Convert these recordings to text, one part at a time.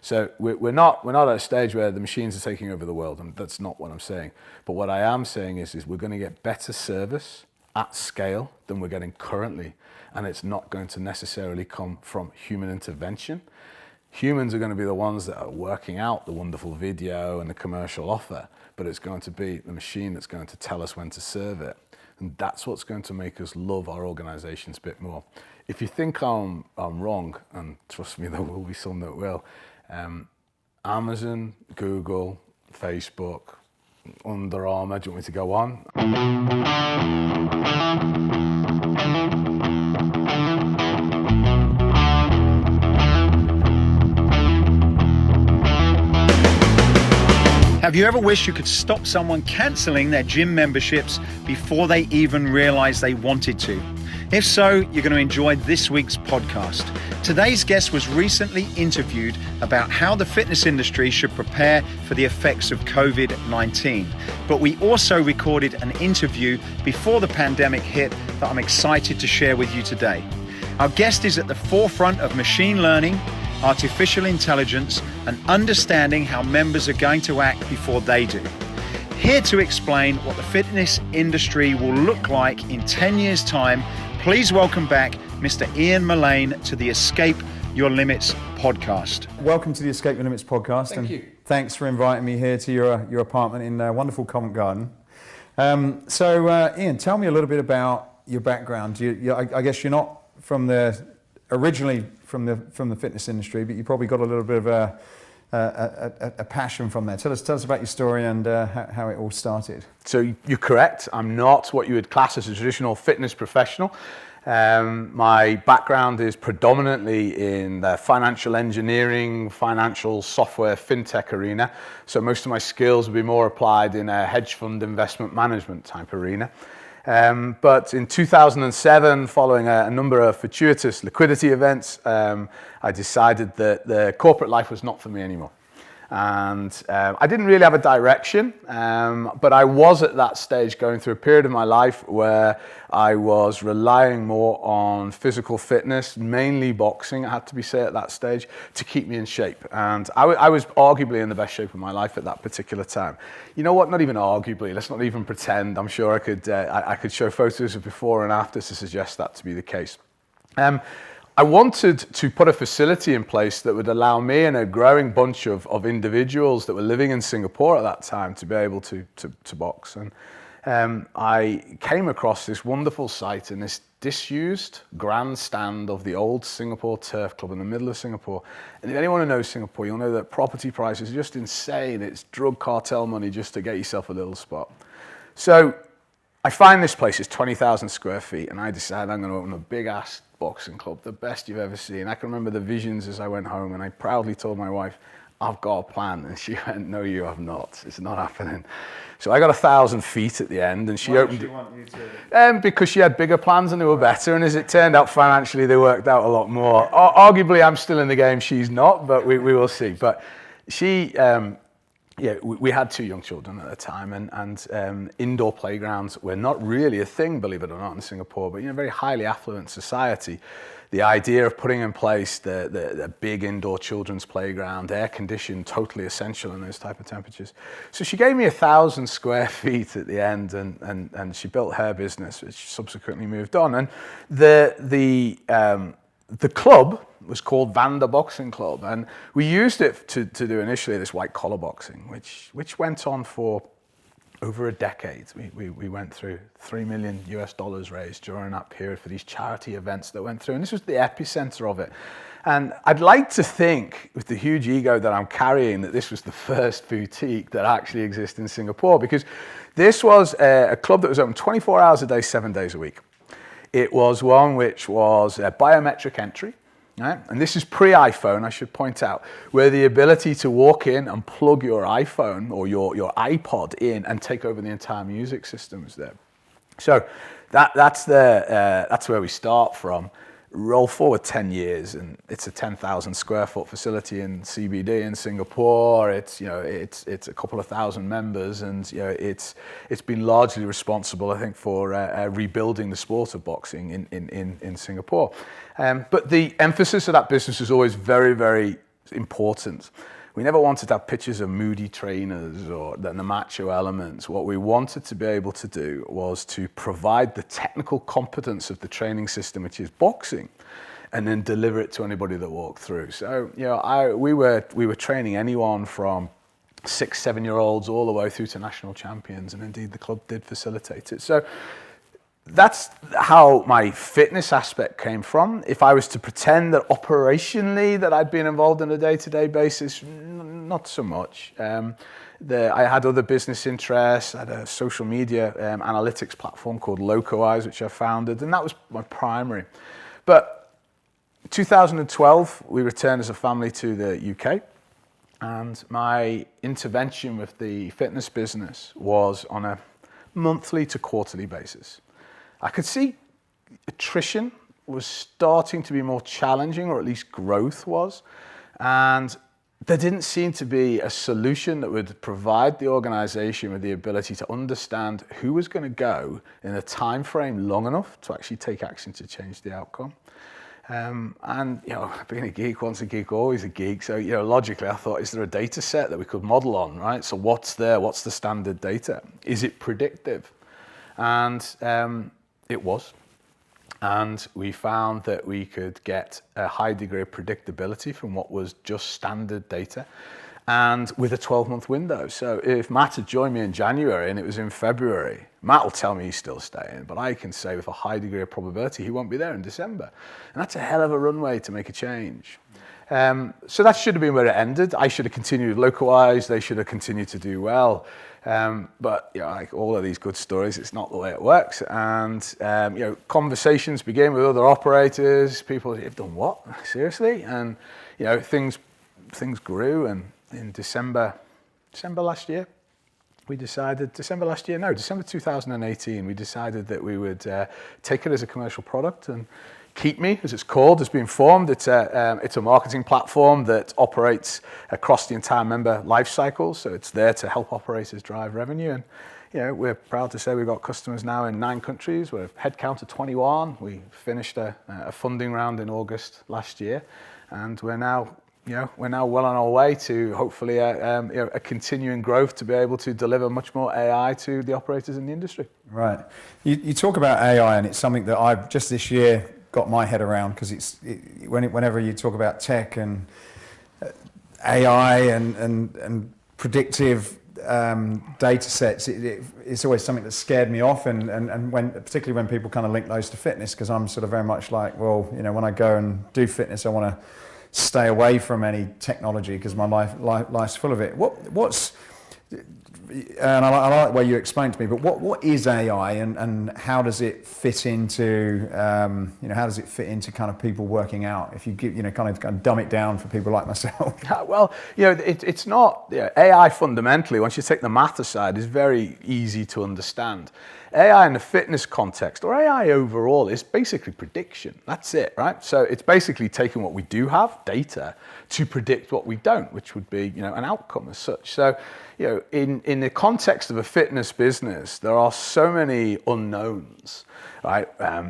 So we're not at a stage where the machines are taking over the world, and that's not what I'm saying. But what I am saying is we're going to get better service at scale than we're getting currently, and it's not going to necessarily come from human intervention. Humans are going to be the ones that are working out the wonderful video and the commercial offer, but it's going to be the machine that's going to tell us when to serve it. And that's what's going to make us love our organizations a bit more. If you think I'm wrong, and trust me, there will be some that will, Amazon, Google, Facebook, Under Armour, do you want me to go on? Have you ever wished you could stop someone cancelling their gym memberships before they even realised they wanted to? If so, you're going to enjoy this week's podcast. Today's guest was recently interviewed about how the fitness industry should prepare for the effects of COVID-19. But we also recorded an interview before the pandemic hit that I'm excited to share with you today. Our guest is at the forefront of machine learning, artificial intelligence, and understanding how members are going to act before they do. Here to explain what the fitness industry will look like in 10 years' time, please welcome back Mr. Ian Mullane to the Escape Your Limits podcast. Welcome to the Escape Your Limits podcast. Thank you. Thanks for inviting me here to your apartment in wonderful Covent Garden. Ian, tell me a little bit about your background. I guess you're not originally from the fitness industry, but you probably got a little bit of a passion from there. Tell us about your story and how it all started. So you're correct. I'm not what you would class as a traditional fitness professional. My background is predominantly in the financial engineering, financial software, fintech arena. So most of my skills would be more applied in a hedge fund investment management type arena. But in 2007, following a number of fortuitous liquidity events, I decided that the corporate life was not for me anymore. And I didn't really have a direction, but I was at that stage going through a period of my life where I was relying more on physical fitness, mainly boxing, it had to be said at that stage, to keep me in shape. And I was arguably in the best shape of my life at that particular time. You know what, not even arguably, let's not even pretend. I'm sure I could show photos of before and after to suggest that to be the case. I wanted to put a facility in place that would allow me and a growing bunch of individuals that were living in Singapore at that time to be able to box. And I came across this wonderful site in this disused grandstand of the old Singapore Turf Club in the middle of Singapore. And if anyone who knows Singapore, you'll know that property prices are just insane. It's drug cartel money just to get yourself a little spot. So I find this place is 20,000 square feet, and I decided I'm going to open a big-ass boxing club, the best you've ever seen. I can remember the visions as I went home, and I proudly told my wife, I've got a plan. And she went, no, you have not. It's not happening. So I got 1,000 feet at the end, and she opened it. Why did she want you to? Because she had bigger plans and they were better, and as it turned out, financially, they worked out a lot more. Arguably, I'm still in the game, she's not, but we will see. But she... we had 2 young children at the time, and indoor playgrounds were not really a thing, believe it or not, in Singapore, but very highly affluent society. The idea of putting in place the big indoor children's playground, air conditioned, totally essential in those type of temperatures. So she gave me 1,000 square feet at the end, and she built her business, which subsequently moved on. And the club was called Vanda Boxing Club, and we used it to do initially this white collar boxing, which went on for over a decade. We went through $3 million raised during that period for these charity events that went through, and this was the epicenter of it. And I'd like to think, with the huge ego that I'm carrying, that this was the first boutique that actually exists in Singapore, because this was a club that was open 24 hours a day, 7 days a week. It was one which was a biometric entry. Right? And this is pre-iPhone, I should point out, where the ability to walk in and plug your iPhone or your iPod in and take over the entire music system is there. So that's where we start from. Roll forward 10 years, and it's a 10,000 square foot facility in CBD in Singapore. It's a couple of thousand members, and it's been largely responsible, I think, for rebuilding the sport of boxing in Singapore. But the emphasis of that business is always very, very important. We never wanted to have pictures of moody trainers or the macho elements. What we wanted to be able to do was to provide the technical competence of the training system, which is boxing, and then deliver it to anybody that walked through. So, we were training anyone from 6-7-year-olds all the way through to national champions, and indeed the club did facilitate it. So that's how my fitness aspect came from. If I was to pretend that operationally that I'd been involved on a day-to-day basis, not so much. I had other business interests. I had a social media analytics platform called Localize, which I founded, and that was my primary. But 2012, we returned as a family to the UK, and my intervention with the fitness business was on a monthly to quarterly basis. I could see attrition was starting to be more challenging, or at least growth was. And there didn't seem to be a solution that would provide the organization with the ability to understand who was going to go in a time frame long enough to actually take action to change the outcome. And being a geek, once a geek, always a geek. So, logically, I thought, is there a data set that we could model on, right? So what's there? What's the standard data? Is it predictive? And it was. And we found that we could get a high degree of predictability from what was just standard data, and with a 12-month window. So if Matt had joined me in January and it was in February, Matt will tell me he's still staying, but I can say with a high degree of probability he won't be there in December. And that's a hell of a runway to make a change. So that should have been where it ended. I should have continued Localize. They should have continued to do well. But like all of these good stories, it's not the way it works. And conversations begin with other operators. People, you've done what? Seriously? And things grew. And in December last year, December 2018, we decided that we would take it as a commercial product. And Keep Me, as it's called, has been formed. It's a marketing platform that operates across the entire member life cycle. So it's there to help operators drive revenue. And we're proud to say we've got customers now in 9 countries. We're headcount of 21. We finished a funding round in August last year, and we're now well on our way to hopefully a continuing growth to be able to deliver much more AI to the operators in the industry. Right. You talk about AI, and it's something that I've just this year got my head around, because whenever you talk about tech and AI and predictive data sets, it's always something that scared me off, and particularly when people kind of link those to fitness, because I'm sort of very much like, well, when I go and do fitness, I want to stay away from any technology because my life's full of it. And I like the way you explained to me, but what is AI, and how does it fit into kind of people working out? If you give kind of dumb it down for people like myself. Well, it's not AI fundamentally. Once you take the math aside, is very easy to understand. AI in the fitness context, or AI overall, is basically prediction. That's it, right? So it's basically taking what we do have, data, to predict what we don't, which would be an outcome as such. So in the context of a fitness business, there are so many unknowns, right?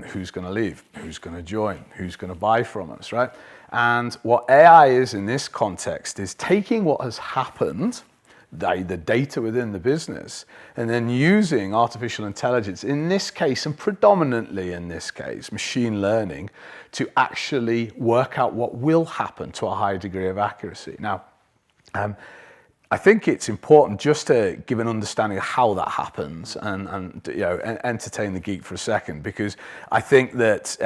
Who's going to leave? Who's going to join? Who's going to buy from us, right? And what AI is in this context is taking what has happened, the data within the business, and then using artificial intelligence, in this case, and predominantly in this case, machine learning, to actually work out what will happen to a high degree of accuracy. Now, I think it's important just to give an understanding of how that happens and entertain the geek for a second, because I think that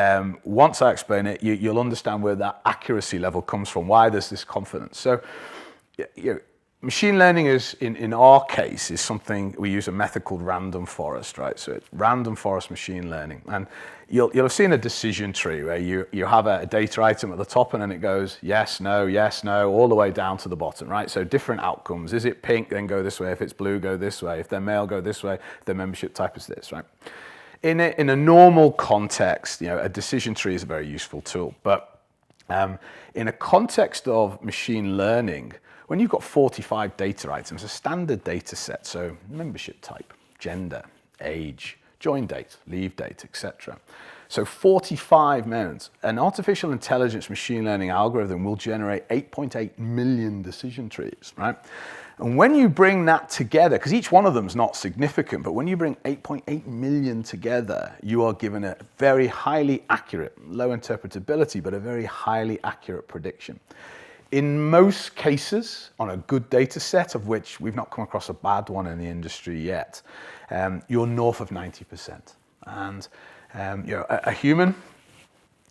once I explain it, you'll understand where that accuracy level comes from, why there's this confidence. So, machine learning is, in our case, is something, we use a method called random forest, right? So it's random forest machine learning. And you'll have seen a decision tree where you have a data item at the top, and then it goes yes, no, all the way down to the bottom, right? So different outcomes. Is it pink, then go this way. If it's blue, go this way. If they're male, go this way. If their membership type is this, right? In a normal context, a decision tree is a very useful tool. But in a context of machine learning, when you've got 45 data items, a standard data set, so membership type, gender, age, join date, leave date, etc. So 45 minutes. An artificial intelligence machine learning algorithm will generate 8.8 million decision trees, right? And when you bring that together, because each one of them is not significant, but when you bring 8.8 million together, you are given a very highly accurate, low interpretability, but a very highly accurate prediction. In most cases, on a good data set, of which we've not come across a bad one in the industry yet, you're north of 90%. And a human,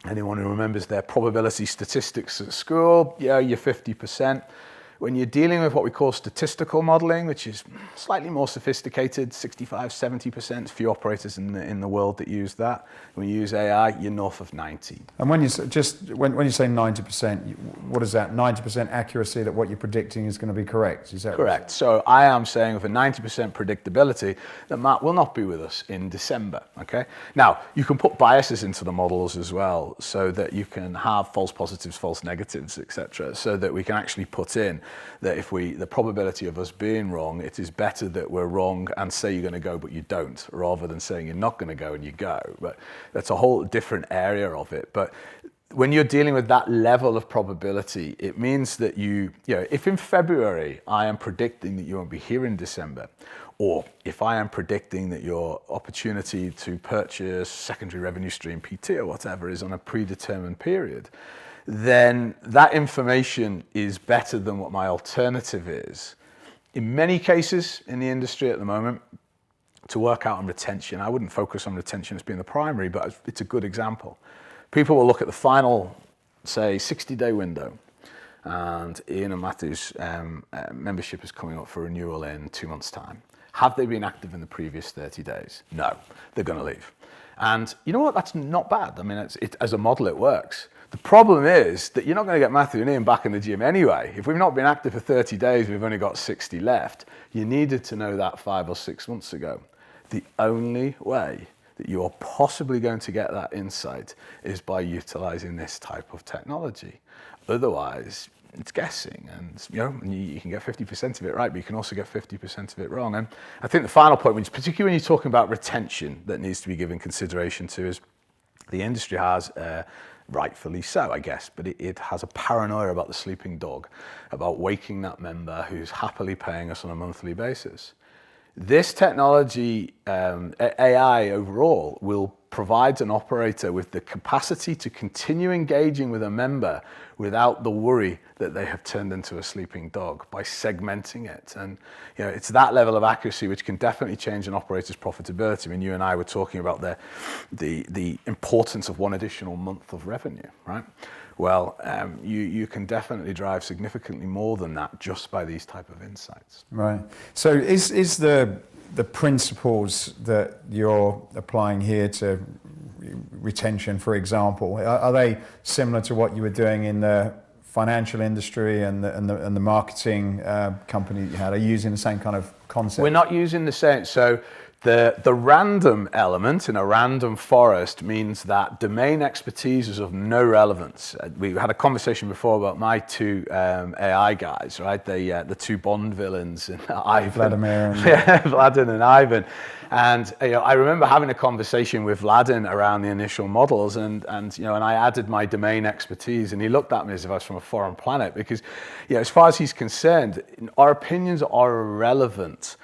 anyone who remembers their probability statistics at school, yeah, you're 50%. When you're dealing with what we call statistical modeling, which is slightly more sophisticated, 65, 70%, few operators in the world that use that. When you use AI, you're north of 90. And when you say 90%, what is that? 90% accuracy that what you're predicting is going to be correct? Is that correct? So I am saying with a 90% predictability that Matt will not be with us in December. Okay. Now you can put biases into the models as well, so that you can have false positives, false negatives, etc., so that we can actually put in that if the probability of us being wrong, it is better that we're wrong and say you're going to go but you don't, rather than saying you're not going to go and you go. But that's a whole different area of it. But when you're dealing with that level of probability, it means that if in February I am predicting that you won't be here in December, or if I am predicting that your opportunity to purchase secondary revenue stream, PT or whatever, is on a predetermined period, then that information is better than what my alternative is. In many cases in the industry at the moment, to work out on retention, I wouldn't focus on retention as being the primary, but it's a good example. People will look at the final, say, 60-day window, and Ian and Matthew's membership is coming up for renewal in 2 months' time. Have they been active in the previous 30 days? No, they're going to leave. And you know what? That's not bad. I mean, as a model, it works. The problem is that you're not going to get Matthew and Ian back in the gym anyway. If we've not been active for 30 days, we've only got 60 left. You needed to know that 5 or 6 months ago. The only way that you are possibly going to get that insight is by utilizing this type of technology. Otherwise, it's guessing, and you can get 50% of it right, but you can also get 50% of it wrong. And I think the final point, which particularly when you're talking about retention, that needs to be given consideration to, is the industry has, rightfully so, I guess, but it has a paranoia about the sleeping dog, about waking that member who's happily paying us on a monthly basis. This technology, AI overall, will provide an operator with the capacity to continue engaging with a member without the worry that they have turned into a sleeping dog, by segmenting it. And it's that level of accuracy which can definitely change an operator's profitability. I mean, you and I were talking about the importance of one additional month of revenue, right? Well, you can definitely drive significantly more than that just by these type of insights. Right. So is the principles that you're applying here to retention, for example, are they similar to what you were doing in the financial industry and the marketing company you had? Are you using the same kind of concept? We're not using the same. So the random element in a random forest means that domain expertise is of no relevance. We had a conversation before about my two AI guys, right? The two Bond villains, Ivan, Vladin and Ivan. And I remember having a conversation with Vladin around the initial models, and I added my domain expertise, and he looked at me as if I was from a foreign planet, because as far as he's concerned, our opinions are irrelevant.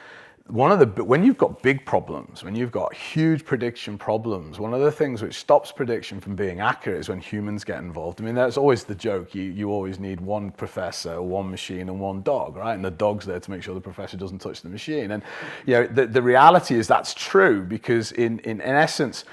When you've got big problems, when you've got huge prediction problems, one of the things which stops prediction from being accurate is when humans get involved. I mean, that's always the joke. You always need one professor, one machine, and one dog, right? And the dog's there to make sure the professor doesn't touch the machine. And the reality is that's true, because in essence,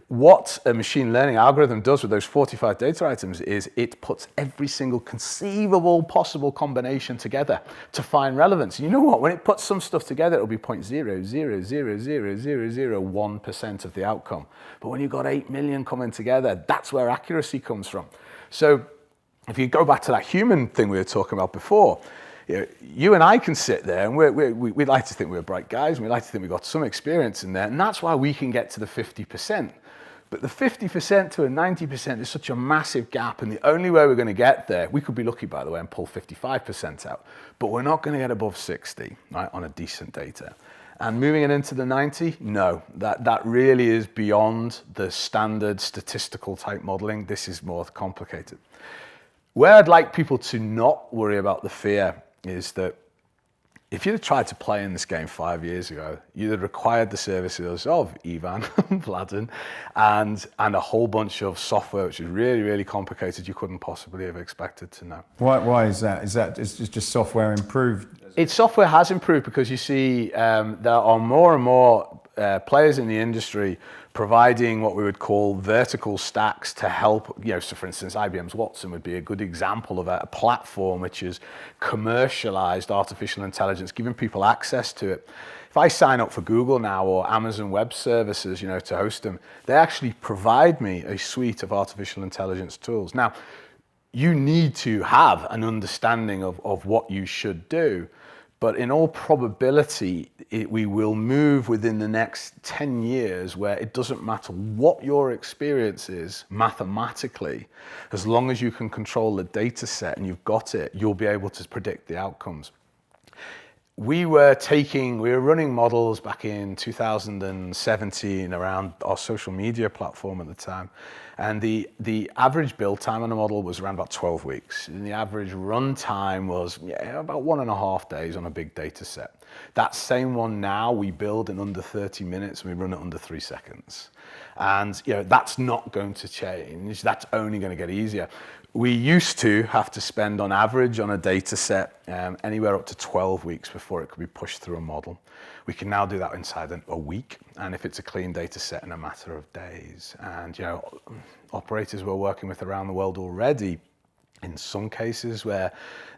what a machine learning algorithm does with those 45 data items is it puts every single conceivable possible combination together to find relevance. And you know what? When it puts some stuff together, it'll be 0.0000001% of the outcome. But when you've got 8 million coming together, that's where accuracy comes from. So if you go back to that human thing we were talking about before, you and I can sit there, and we like to think we're bright guys, and we like to think we've got some experience in there, and that's why we can get to the 50%. But the 50% to a 90% is such a massive gap, and the only way we're going to get there, we could be lucky, by the way, and pull 55% out, but we're not going to get above 60, right, on a decent data. And moving it into the 90, no, that really is beyond the standard statistical type modeling. This is more complicated. Where I'd like people to not worry about the fear is that if you'd have tried to play in this game 5 years ago, you'd have required the services of Ivan, Mullane, and a whole bunch of software which is really, really complicated you couldn't possibly have expected to know. Why is that? Is just software improved? Its software has improved because you see there are more and more players in the industry providing what we would call vertical stacks to help, so for instance, IBM's Watson would be a good example of a platform which is commercialized artificial intelligence, giving people access to it. If I sign up for Google now or Amazon Web Services, to host them, they actually provide me a suite of artificial intelligence tools. Now, you need to have an understanding of what you should do. But in all probability, we will move within the next 10 years where it doesn't matter what your experience is mathematically, as long as you can control the data set and you've got it, you'll be able to predict the outcomes. We were running models back in 2017 around our social media platform at the time. And the average build time on a model was around about 12 weeks. And the average run time was about 1.5 days on a big data set. That same one now we build in under 30 minutes and we run it under 3 seconds. And that's not going to change. That's only going to get easier. We used to have to spend on average on a data set anywhere up to 12 weeks before it could be pushed through a model. We can now do that inside a week, and if it's a clean data set, in a matter of days. And operators we're working with around the world already, in some cases where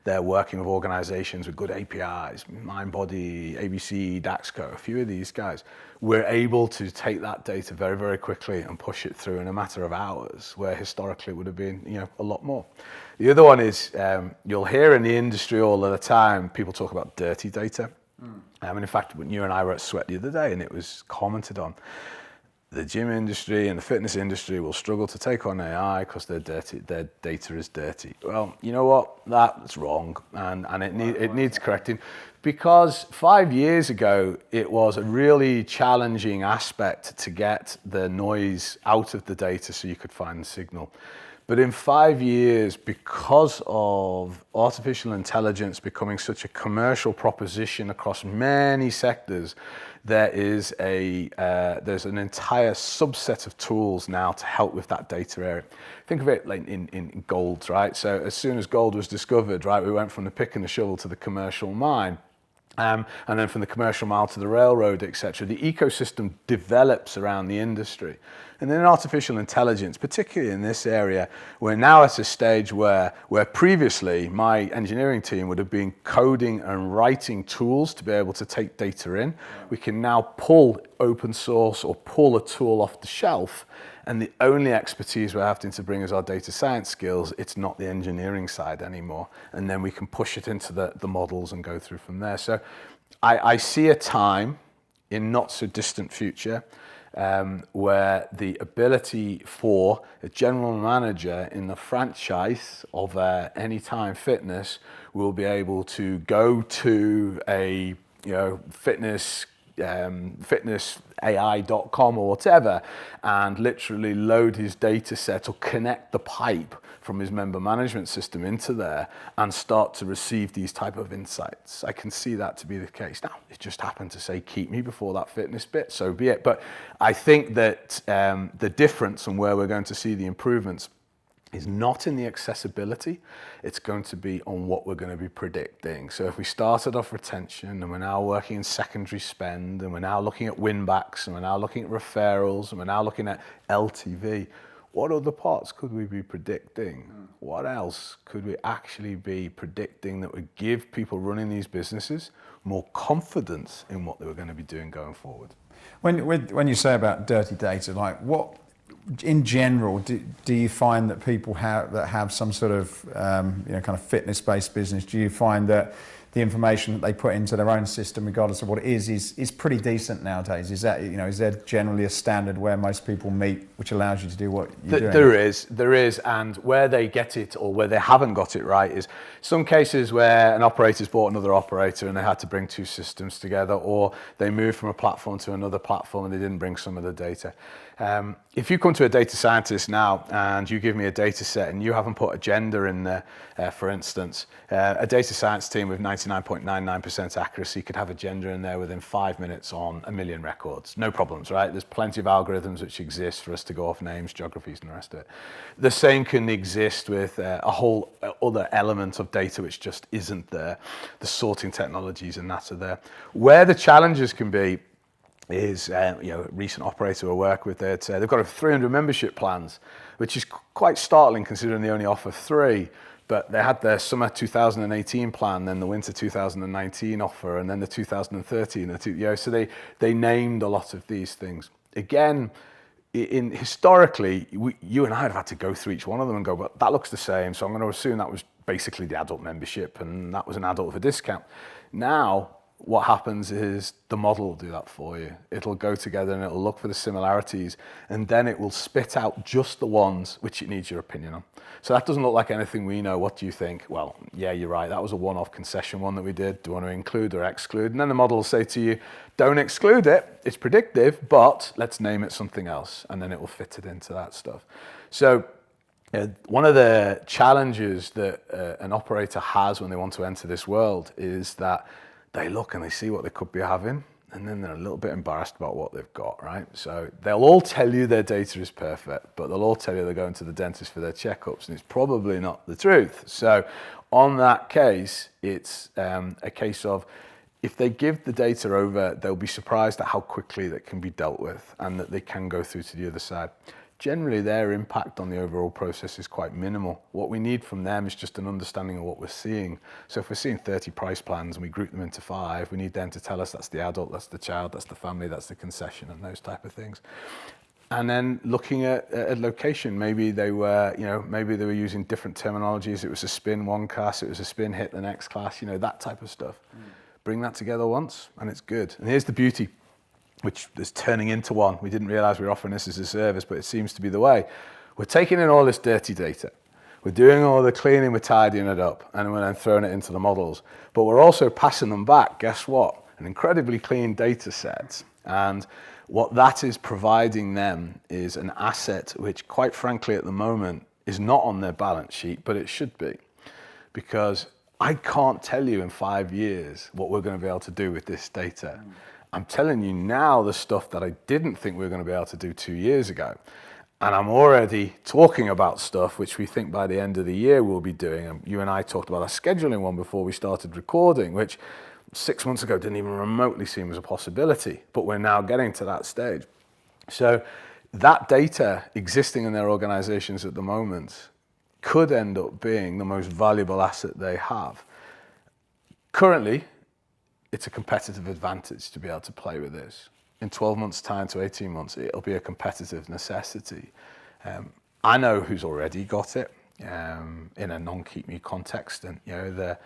they're working with organizations with good APIs, MindBody, ABC, Daxco, a few of these guys, we're able to take that data very, very quickly and push it through in a matter of hours, where historically it would have been a lot more. The other one is you'll hear in the industry all of the time people talk about dirty data. And in fact, when you and I were at Sweat the other day, and it was commented on, the gym industry and the fitness industry will struggle to take on AI because their data is dirty. Well, you know what? That's wrong, and it needs correcting, because 5 years ago it was a really challenging aspect to get the noise out of the data so you could find the signal. But in 5 years, because of artificial intelligence becoming such a commercial proposition across many sectors, there's an entire subset of tools now to help with that data area. Think of it like in gold, right? So as soon as gold was discovered, right, we went from the pick and the shovel to the commercial mine. And then from the commercial mile to the railroad, etc. The ecosystem develops around the industry. And then in artificial intelligence, particularly in this area, we're now at a stage where previously my engineering team would have been coding and writing tools to be able to take data in. We can now pull open source or pull a tool off the shelf, and the only expertise we're having to bring is our data science skills. It's not the engineering side anymore. And then we can push it into the models and go through from there. So I see a time in not so distant future where the ability for a general manager in the franchise of Anytime Fitness will be able to go to a fitnessai.com or whatever, and literally load his data set or connect the pipe from his member management system into there and start to receive these type of insights. I can see that to be the case. Now, it just happened to say keep me before that fitness bit, so be it. But I think that the difference and where we're going to see the improvements is not in the accessibility, it's going to be on what we're going to be predicting. So if we started off retention and we're now working in secondary spend and we're now looking at win backs and we're now looking at referrals and we're now looking at LTV, what other parts could we be predicting? What else could we actually be predicting that would give people running these businesses more confidence in what they were going to be doing going forward? When you say about dirty data, like what, in general, do you find that people have some sort of kind of fitness-based business? Do you find that the information that they put into their own system, regardless of what it is pretty decent nowadays. Is that, is there generally a standard where most people meet, which allows you to do what you're doing? There is, and where they get it or where they haven't got it right is some cases where an operator's bought another operator and they had to bring two systems together, or they moved from a platform to another platform and they didn't bring some of the data. If you come to a data scientist now and you give me a data set and you haven't put a gender in there, for instance, a data science team with 99.99% accuracy could have a gender in there within 5 minutes on 1 million records. No problems, right? There's plenty of algorithms which exist for us to go off names, geographies, and the rest of it. The same can exist with a whole other element of data which just isn't there. The sorting technologies and that are there. Where the challenges can be is, a recent operator I work with, they've got 300 membership plans, which is quite startling considering they only offer 3. But they had their summer 2018 plan, then the winter 2019 offer, and then the 2013. So they named a lot of these things. Again, historically, you and I have had to go through each one of them and go, but that looks the same, so I'm going to assume that was basically the adult membership, and that was an adult with a discount. Now, what happens is the model will do that for you. It'll go together and it'll look for the similarities, and then it will spit out just the ones which it needs your opinion on. So that doesn't look like anything we know. What do you think? Well, yeah, you're right. That was a one-off concession one that we did. Do you want to include or exclude? And then the model will say to you, don't exclude it. It's predictive, but let's name it something else. And then it will fit it into that stuff. So one of the challenges that an operator has when they want to enter this world is that they look and they see what they could be having, and then they're a little bit embarrassed about what they've got, right? So they'll all tell you their data is perfect, but they'll all tell you they're going to the dentist for their checkups, and it's probably not the truth. So on that case, it's a case of, if they give the data over, they'll be surprised at how quickly that can be dealt with and that they can go through to the other side. Generally, their impact on the overall process is quite minimal. What we need from them is just an understanding of what we're seeing. So if we're seeing 30 price plans and we group them into 5, we need them to tell us that's the adult, that's the child, that's the family, that's the concession, and those type of things. And then looking at location, maybe they were using different terminologies. It was a spin one class, it was a spin hit the next class, that type of stuff. Bring that together once and it's good. And here's the beauty, which is turning into one. We didn't realize we were offering this as a service, but it seems to be the way. We're taking in all this dirty data. We're doing all the cleaning, we're tidying it up, and we're then throwing it into the models. But we're also passing them back, guess what? An incredibly clean data set. And what that is providing them is an asset which, quite frankly, at the moment, is not on their balance sheet, but it should be. Because I can't tell you in 5 years what we're going to be able to do with this data. I'm telling you now the stuff that I didn't think we were going to be able to do 2 years ago. And I'm already talking about stuff which we think by the end of the year we'll be doing. And you and I talked about our scheduling one before we started recording, which 6 months ago didn't even remotely seem as a possibility, but we're now getting to that stage. So that data existing in their organizations at the moment could end up being the most valuable asset they have. Currently, it's a competitive advantage to be able to play with this. In 12 months' time to 18 months, it'll be a competitive necessity. I know who's already got it in a non-keep me context, and are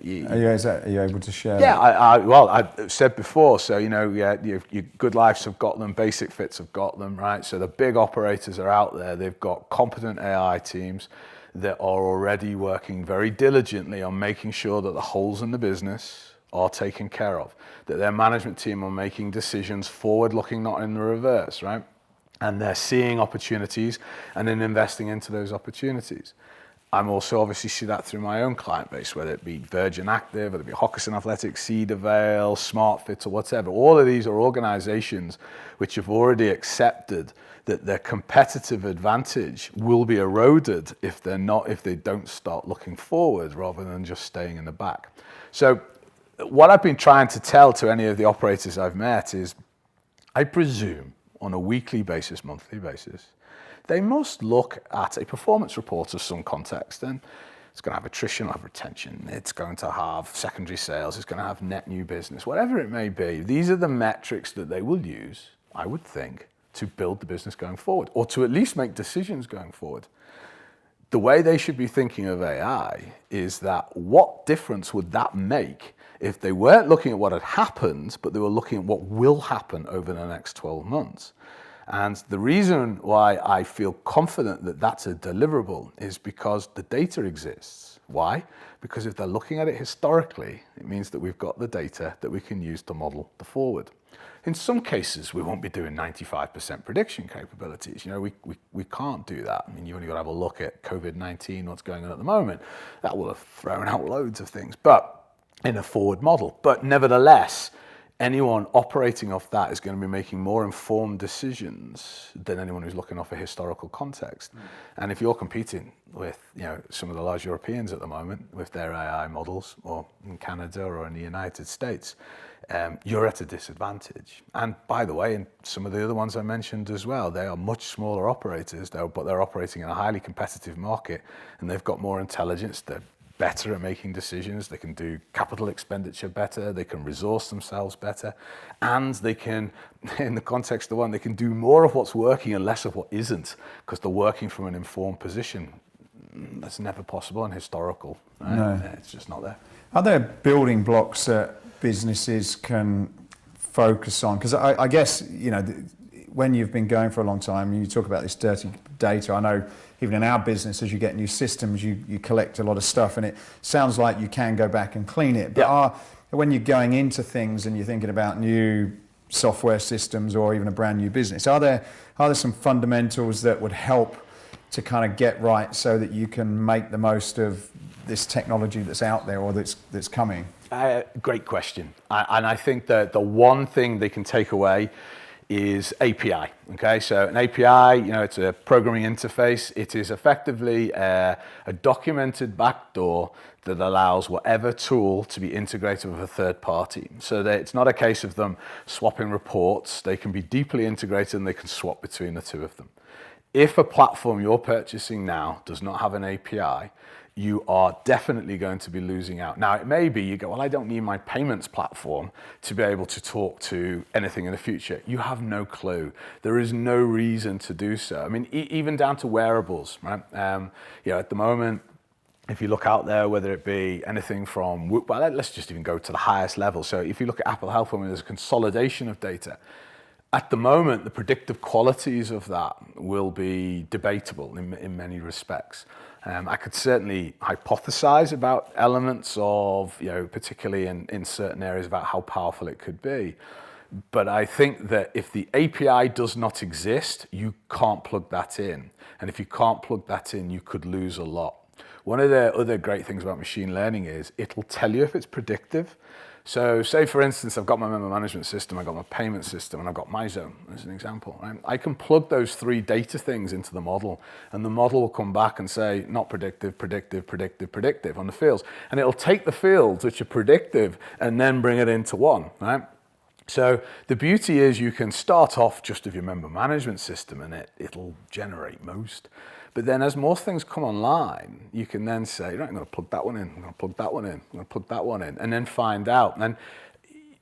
you able to share? Yeah, I said before. So your Good Lives have got them, Basic Fits have got them, right? So the big operators are out there. They've got competent AI teams that are already working very diligently on making sure that the holes in the business are taken care of, that their management team are making decisions forward-looking, not in the reverse, right? And they're seeing opportunities and then investing into those opportunities. I'm also obviously see that through my own client base, whether it be Virgin Active, whether it be Hockeston Athletics, Cedar Vale, SmartFit, or whatever. All of these are organizations which have already accepted that their competitive advantage will be eroded if they don't start looking forward rather than just staying in the back. So what I've been trying to tell to any of the operators I've met is, I presume on a weekly basis, monthly basis, they must look at a performance report of some context, and it's going to have attrition, it'll have retention, it's going to have secondary sales, it's going to have net new business, whatever it may be. These are the metrics that they will use, I would think, to build the business going forward, or to at least make decisions going forward. the way they should be thinking of AI is that what difference would that make if they weren't looking at what had happened, but they were looking at what will happen over the next 12 months. And the reason why I feel confident that that's a deliverable is because the data exists. Why? Because if they're looking at it historically, it means that we've got the data that we can use to model the forward. In some cases, we won't be doing 95% prediction capabilities. You know, we can't do that. I mean, you've only got to have a look at COVID-19, what's going on at the moment. That will have thrown out loads of things, but in a forward model. But nevertheless, anyone operating off that is going to be making more informed decisions than anyone who's looking off a historical context. And if you're competing with, you know, some of the large Europeans at the moment with their AI models, or in Canada or in the United States, you're at a disadvantage. And by the way, in some of the other ones I mentioned as well, they are much smaller operators, but they're operating in a highly competitive market, and they've got more intelligence. They're better at making decisions. They can do capital expenditure better. They can resource themselves better. And they can, in the context of one, they can do more of what's working and less of what isn't, because they're working from an informed position. That's never possible in historical. Right? No. It's just not there. Are there building blocks that businesses can focus on? Because I guess, you know, when you've been going for a long time, you talk about this dirty data. I know even in our business, as you get new systems, you collect a lot of stuff, and it sounds like you can go back and clean it. But when you're going into things and you're thinking about new software systems or even a brand new business, are there some fundamentals that would help to kind of get right so that you can make the most of this technology that's out there or that's coming? Great question. And I think that the one thing they can take away is API. Okay, so an API, you know, it's a programming interface. It is effectively a documented backdoor that allows whatever tool to be integrated with a third party. So that it's not a case of them swapping reports. They can be deeply integrated and they can swap between the two of them. If a platform you're purchasing now does not have an API, you are definitely going to be losing out. Now, it may be you go, well, I don't need my payments platform to be able to talk to anything in the future. You have no clue. There is no reason to do so. I mean, even down to wearables, right? You know, at the moment, if you look out there, whether it be anything from, well, let's just even go to the highest level. So if you look at Apple Health, there's a consolidation of data. At the moment, the predictive qualities of that will be debatable in many respects. I could certainly hypothesize about elements of, you know, particularly in certain areas about how powerful it could be. But I think that if the API does not exist, you can't plug that in. And if you can't plug that in, you could lose a lot. One of the other great things about machine learning is it'll tell you if it's predictive. So say, for instance, I've got my member management system, I've got my payment system, and I've got MyZone as an example. Right? I can plug those three data things into the model, and the model will come back and say, not predictive, predictive, predictive, predictive on the fields. And it'll take the fields which are predictive and then bring it into one. Right? So the beauty is you can start off just with your member management system, and it'll generate most. But then as more things come online, you can then say, right, I'm going to plug that one in, I'm going to plug that one in, I'm going to plug that one in, and then find out. And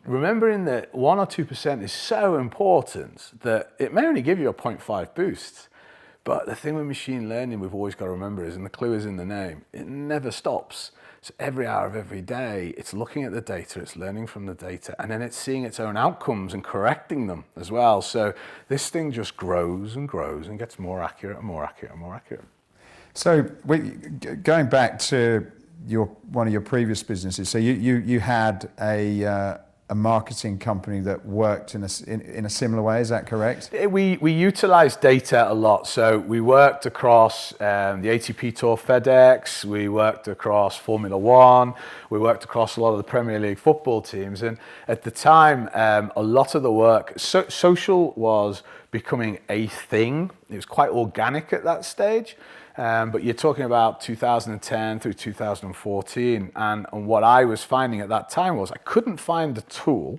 remembering that 1 or 2% is so important that it may only give you a 0.5 boost. But the thing with machine learning we've always got to remember is, and the clue is in the name, it never stops. So every hour of every day, it's looking at the data, it's learning from the data, and then it's seeing its own outcomes and correcting them as well. So this thing just grows and grows and gets more accurate and more accurate and more accurate. So going back to one of your previous businesses, so you had a marketing company that worked in a similar way, is that correct? We utilized data a lot. So we worked across the ATP Tour FedEx, we worked across Formula One, we worked across a lot of the Premier League football teams. And at the time, a lot of the work, social was becoming a thing. It was quite organic at that stage. But you're talking about 2010 through 2014, and what I was finding at that time was I couldn't find a tool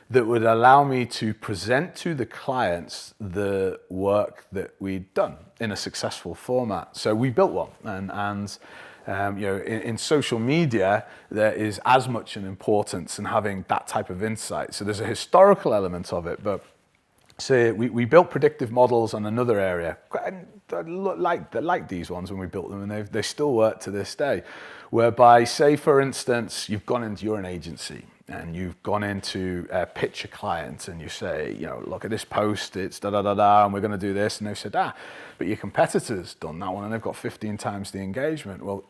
that would allow me to present to the clients the work that we'd done in a successful format. So we built one, and you know, in social media, there is as much an importance in having that type of insight. So there's a historical element of it, but So we built predictive models on another area. Like these ones when we built them, and they still work to this day. Whereby, say for instance, you're an agency and you've gone into pitch a client, and you say, look at this post, it's da da da da, and we're going to do this, and they've said, but your competitor's done that one and they've got 15 times the engagement. Well,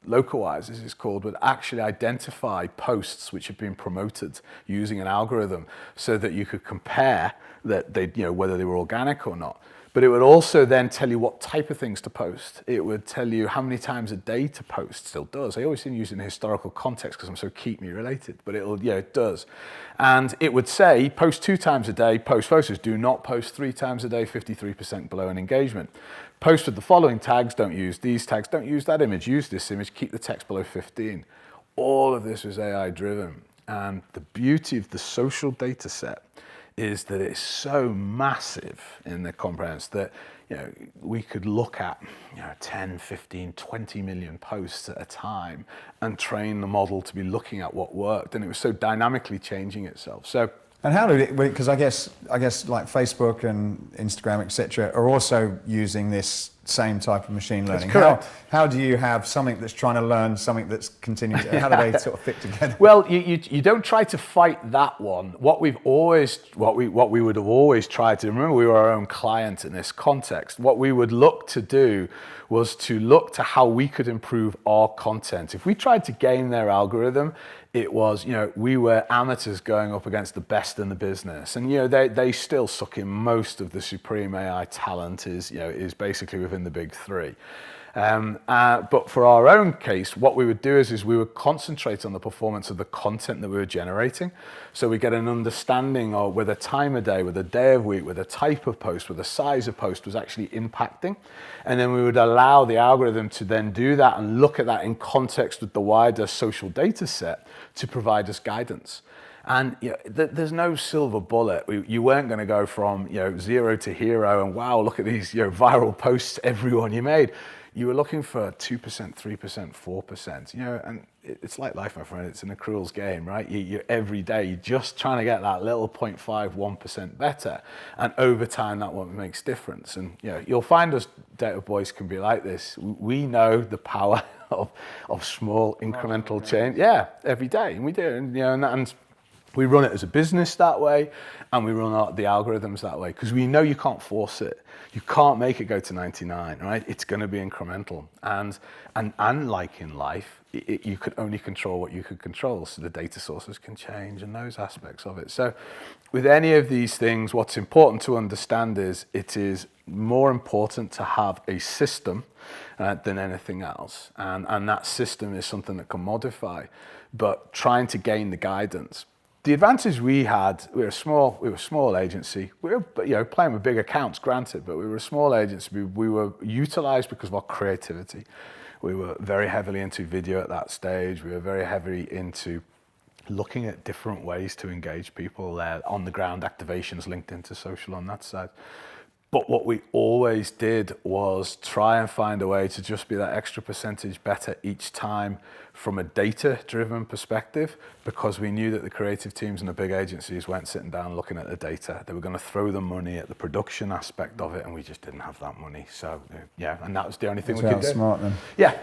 Localize, as it's called, would actually identify posts which have been promoted using an algorithm so that you could compare that whether they were organic or not. But it would also then tell you what type of things to post. It would tell you how many times a day to post. Still does. I always use it in historical context because I'm so keep me related, but it does. And it would say, post 2 times a day, post photos. Do not post 3 times a day, 53% below in engagement. Post with the following tags, don't use these tags, don't use that image, use this image, keep the text below 15. All of this was AI driven. And the beauty of the social data set is that it's so massive in the comprehension that we could look at 10, 15, 20 million posts at a time and train the model to be looking at what worked, and it was so dynamically changing itself. So, and how did it? Because I guess like Facebook and Instagram, etc., are also using this same type of machine learning. That's correct. How do you have something that's trying to learn something that's continuing? How do they sort of fit together? Well, you don't try to fight that one. What we would have always tried to, remember, we were our own client in this context. What we would look to do was to look to how we could improve our content. If we tried to game their algorithm, it was, we were amateurs going up against the best in the business. And, they still suck in most of the supreme AI talent is basically within the big 3. But for our own case, what we would do is we would concentrate on the performance of the content that we were generating. So we get an understanding of whether time of day, whether day of week, whether type of post, whether size of post was actually impacting. And then we would allow the algorithm to then do that and look at that in context with the wider social data set to provide us guidance. And there's no silver bullet. You weren't going to go from 0 to hero and wow, look at these viral posts, everyone you made. You were looking for 2%, 3%, 4%, and it's like life, my friend. It's an accruals game, right? You every day, you're just trying to get that little 0.5, 1% better. And over time, that one makes difference. And you'll find us data boys can be like this. We know the power of small incremental change. Yeah, every day. And we do. And we run it as a business that way, and we run the algorithms that way, because we know you can't force it. You can't make it go to 99, right? It's going to be incremental. And like in life, you could only control what you could control, so the data sources can change and those aspects of it. So with any of these things, what's important to understand is it is more important to have a system than anything else. And that system is something that can modify, but trying to gain the guidance. The advantage we had, we were a small agency. We were playing with big accounts, granted, but we were a small agency. We were utilized because of our creativity. We were very heavily into video at that stage. We were very heavily into looking at different ways to engage people, on the ground activations linked into social on that side. But what we always did was try and find a way to just be that extra percentage better each time from a data-driven perspective, because we knew that the creative teams and the big agencies weren't sitting down looking at the data. They were going to throw the money at the production aspect of it, and we just didn't have that money. So, and that was the only thing we could do. Smart then. Yeah.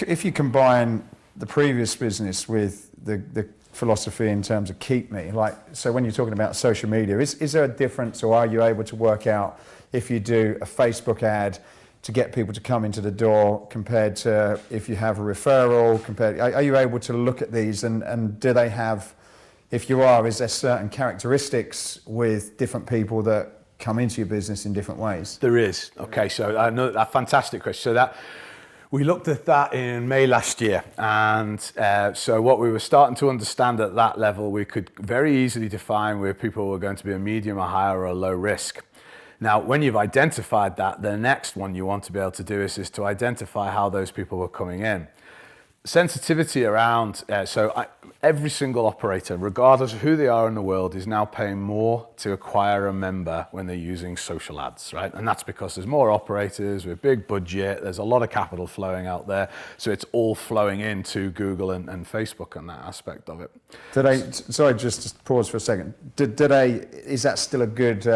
If you combine the previous business with the philosophy in terms of keep me, so when you're talking about social media, is there a difference, or are you able to work out if you do a Facebook ad to get people to come into the door compared to if you have a referral? Are you able to look at these and do they have, if you are, is there certain characteristics with different people that come into your business in different ways? There is. Okay, so a fantastic question. So we looked at that in May last year, and so what we were starting to understand at that level, we could very easily define where people were going to be a medium, a high, or a low risk. Now, when you've identified that, the next one you want to be able to do is to identify how those people were coming in. sensitivity around, every single operator, regardless of who they are in the world, is now paying more to acquire a member when they're using social ads, right? And that's because there's more operators with big budget, there's a lot of capital flowing out there, so it's all flowing into Google and Facebook and that aspect of it. Sorry, just pause for a second. Is that still a good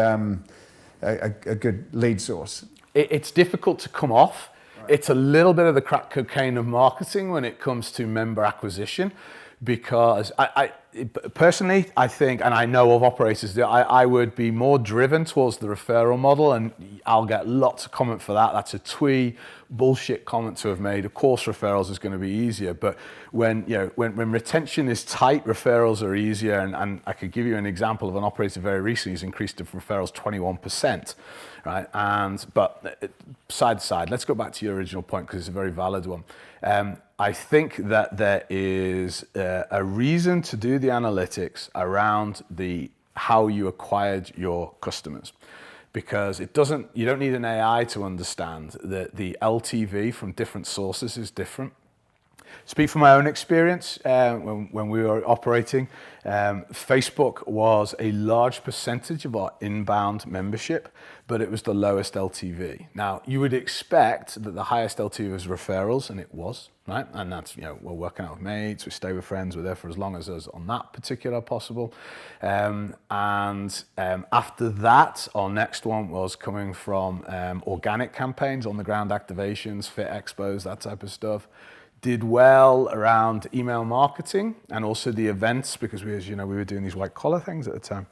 lead source? It's difficult to come off. It's a little bit of the crack cocaine of marketing when it comes to member acquisition, because I personally, I think, and I know of operators that I would be more driven towards the referral model, and I'll get lots of comment for that. That's a twee bullshit comment to have made. Of course, referrals is going to be easier, but when retention is tight, referrals are easier. And I could give you an example of an operator very recently who's increased the referrals 21%. Right, but side to side, let's go back to your original point because it's a very valid one. I think that there is a reason to do the analytics around how you acquired your customers, because you don't need an AI to understand that the LTV from different sources is different. Speak from my own experience, when we were operating, Facebook was a large percentage of our inbound membership, but it was the lowest LTV. Now, you would expect that the highest LTV was referrals, and it was, right? And that's, we're working out with mates, we stay with friends, we're there for as long as us on that particular possible. After that, our next one was coming from organic campaigns, on the ground activations, fit expos, that type of stuff. Did well around email marketing and also the events, because we were doing these white collar things at the time.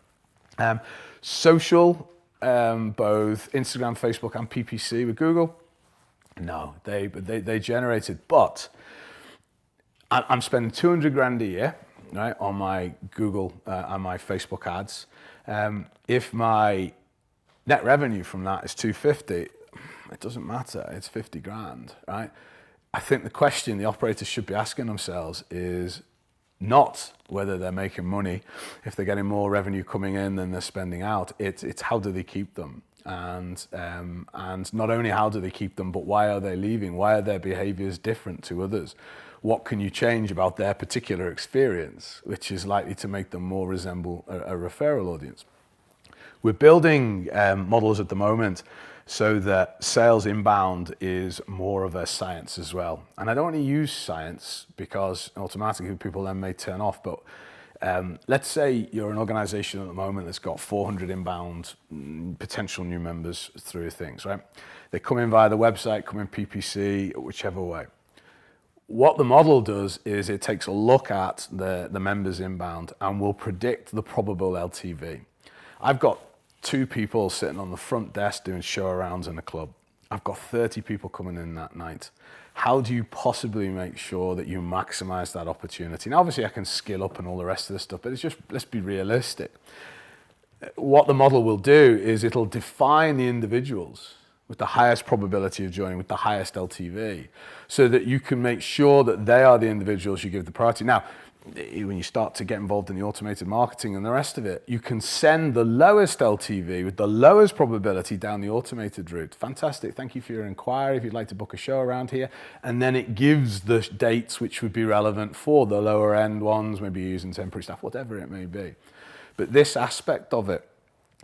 Social, both Instagram, Facebook, and PPC with Google. No, they generated, but I'm spending 200 grand a year, right, on my Google and my Facebook ads. If my net revenue from that is 250, it doesn't matter. It's 50 grand, right? I think the question the operators should be asking themselves is not whether they're making money, if they're getting more revenue coming in than they're spending out. It's how do they keep them, and not only how do they keep them, but why are they leaving? Why are their behaviours different to others? What can you change about their particular experience, which is likely to make them more resemble a referral audience? We're building models at the moment so that sales inbound is more of a science as well. And I don't want to use science because automatically people then may turn off, but let's say you're an organization at the moment that's got 400 inbound potential new members through things, right? They come in via the website, come in PPC, whichever way. What the model does is it takes a look at the members inbound and will predict the probable LTV. I've got 2 people sitting on the front desk doing show-arounds in a club. I've got 30 people coming in that night. How do you possibly make sure that you maximize that opportunity? Now, obviously, I can skill up and all the rest of this stuff, but it's just, let's be realistic. What the model will do is it'll define the individuals with the highest probability of joining, with the highest LTV, so that you can make sure that they are the individuals you give the priority. Now, when you start to get involved in the automated marketing and the rest of it, you can send the lowest LTV with the lowest probability down the automated route. Fantastic, thank you for your inquiry. If you'd like to book a show around here, and then it gives the dates which would be relevant for the lower end ones, maybe using temporary staff, whatever it may be. But this aspect of it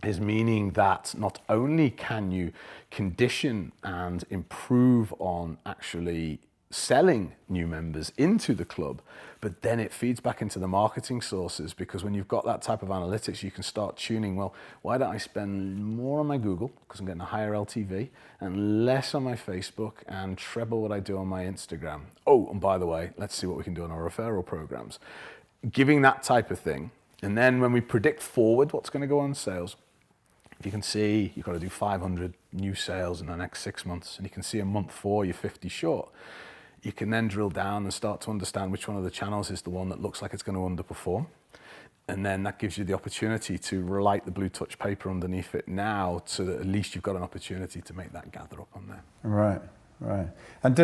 is meaning that not only can you condition and improve on actually selling new members into the club, but then it feeds back into the marketing sources, because when you've got that type of analytics, you can start tuning, well, why don't I spend more on my Google, because I'm getting a higher LTV, and less on my Facebook, and treble what I do on my Instagram. Oh, and by the way, let's see what we can do on our referral programs. Giving that type of thing, and then when we predict forward what's going to go on sales, if you can see you've got to do 500 new sales in the next 6 months, and you can see in month 4 you're 50 short, you can then drill down and start to understand which one of the channels is the one that looks like it's going to underperform. And then that gives you the opportunity to relight the blue touch paper underneath it now, so that at least you've got an opportunity to make that gather up on there. Right, right. And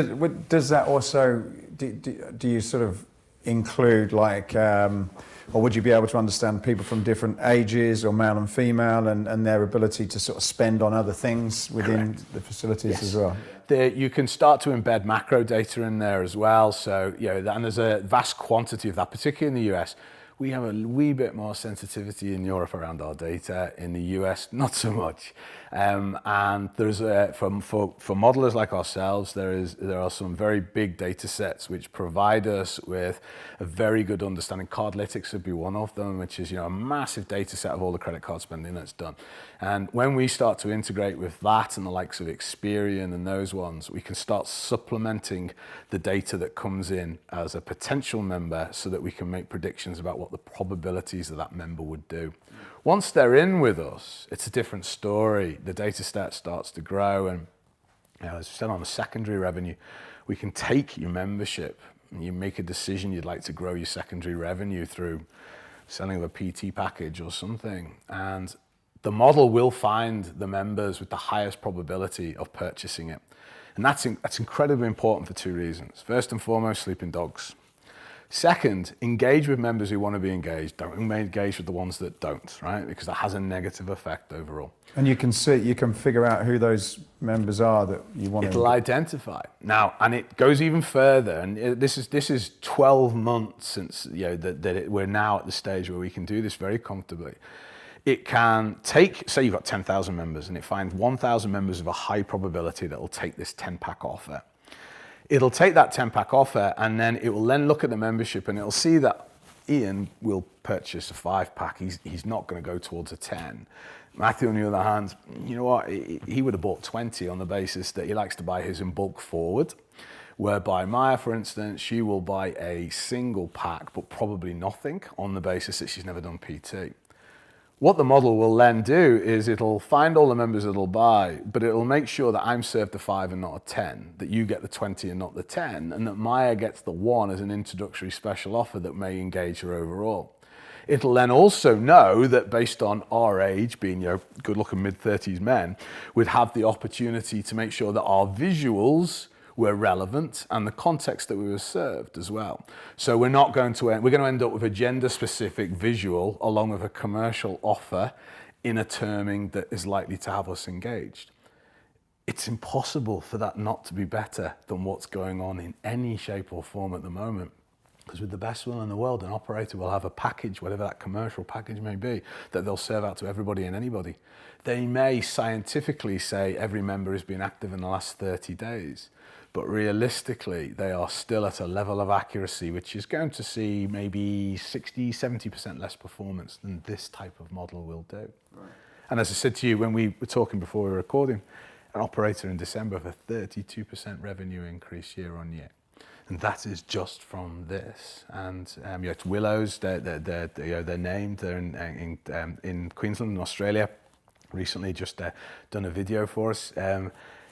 does that also, do you sort of include, like, or would you be able to understand people from different ages, or male and female, and their ability to sort of spend on other things within the facilities as well? You can start to embed macro data in there as well. So, and there's a vast quantity of that, particularly in the US. We have a wee bit more sensitivity in Europe around our data. In the US, not so much. And there's for modelers like ourselves, there are some very big data sets which provide us with a very good understanding. Cardlytics would be one of them, which is a massive data set of all the credit card spending that's done. And when we start to integrate with that and the likes of Experian and those ones, we can start supplementing the data that comes in as a potential member so that we can make predictions about what the probabilities of that member would do. Once they're in with us, it's a different story. The data set starts to grow, and as I said, on the secondary revenue, we can take your membership and you make a decision you'd like to grow your secondary revenue through selling a PT package or something, and the model will find the members with the highest probability of purchasing it. And that's incredibly important for two reasons. First and foremost, sleeping dogs. Second, engage with members who want to be engaged. Don't engage with the ones that don't, right? Because that has a negative effect overall. And you can figure out who those members are that you want It'll identify. Now, and it goes even further. And this is 12 months since we're now at the stage where we can do this very comfortably. It can take, say you've got 10,000 members, and it finds 1,000 members of a high probability that will take this 10-pack offer. It'll take that 10-pack offer, and then it will then look at the membership, and it'll see that Ian will purchase a 5-pack. He's not going to go towards a 10. Matthew, on the other hand, you know what? He would have bought 20 on the basis that he likes to buy his in bulk forward. Whereby Maya, for instance, she will buy a single pack, but probably nothing on the basis that she's never done PT. What the model will then do is it'll find all the members it'll buy, but it'll make sure that I'm served the 5 and not a 10, that you get the 20 and not the 10, and that Maya gets the 1 as an introductory special offer that may engage her overall. It'll then also know that based on our age, being good-looking mid-30s men, we'd have the opportunity to make sure that our visuals were relevant and the context that we were served as well. So we're going to end up with a gender-specific visual along with a commercial offer in a terming that is likely to have us engaged. It's impossible for that not to be better than what's going on in any shape or form at the moment. Because with the best will in the world, an operator will have a package, whatever that commercial package may be, that they'll serve out to everybody and anybody. They may scientifically say every member has been active in the last 30 days. But realistically, they are still at a level of accuracy which is going to see maybe 60, 70% less performance than this type of model will do. Right. And as I said to you when we were talking before we were recording, an operator in December of a 32% revenue increase year on year. And that is just from this. And it's Willows, they're named, they're in Queensland and Australia. Recently just done a video for us.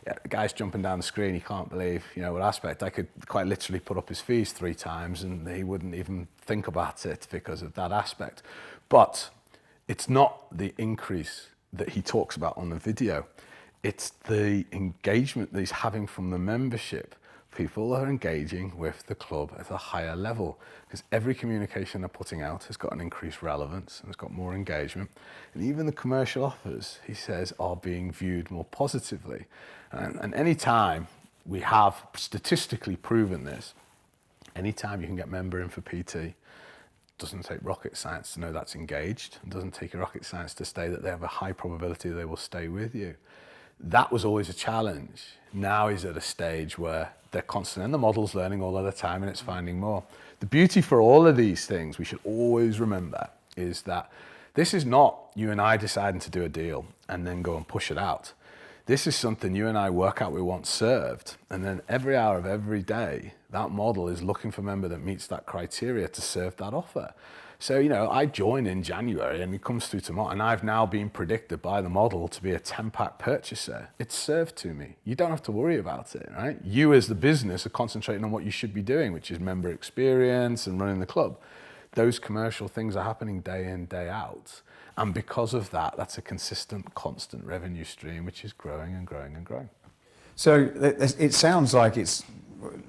The guy's jumping down the screen, he can't believe, what aspect. I could quite literally put up his fees 3 times and he wouldn't even think about it because of that aspect. But it's not the increase that he talks about on the video. It's the engagement that he's having from the membership. People are engaging with the club at a higher level because every communication they're putting out has got an increased relevance and has got more engagement. And even the commercial offers, he says, are being viewed more positively. And any time we have statistically proven this, any time you can get member in for PT, it doesn't take rocket science to know that's engaged. It doesn't take rocket science to say that they have a high probability they will stay with you. That was always a challenge. Now he's at a stage where they're constant and the model's learning all of the time and it's finding more. The beauty for all of these things we should always remember is that this is not you and I deciding to do a deal and then go and push it out. This is something you and I work out we want served, and then every hour of every day, that model is looking for a member that meets that criteria to serve that offer. So, I join in January and it comes through tomorrow, and I've now been predicted by the model to be a 10-pack purchaser. It's served to me. You don't have to worry about it, right? You as the business are concentrating on what you should be doing, which is member experience and running the club. Those commercial things are happening day in, day out. And because of that, that's a consistent, constant revenue stream, which is growing and growing and growing. So it sounds like it's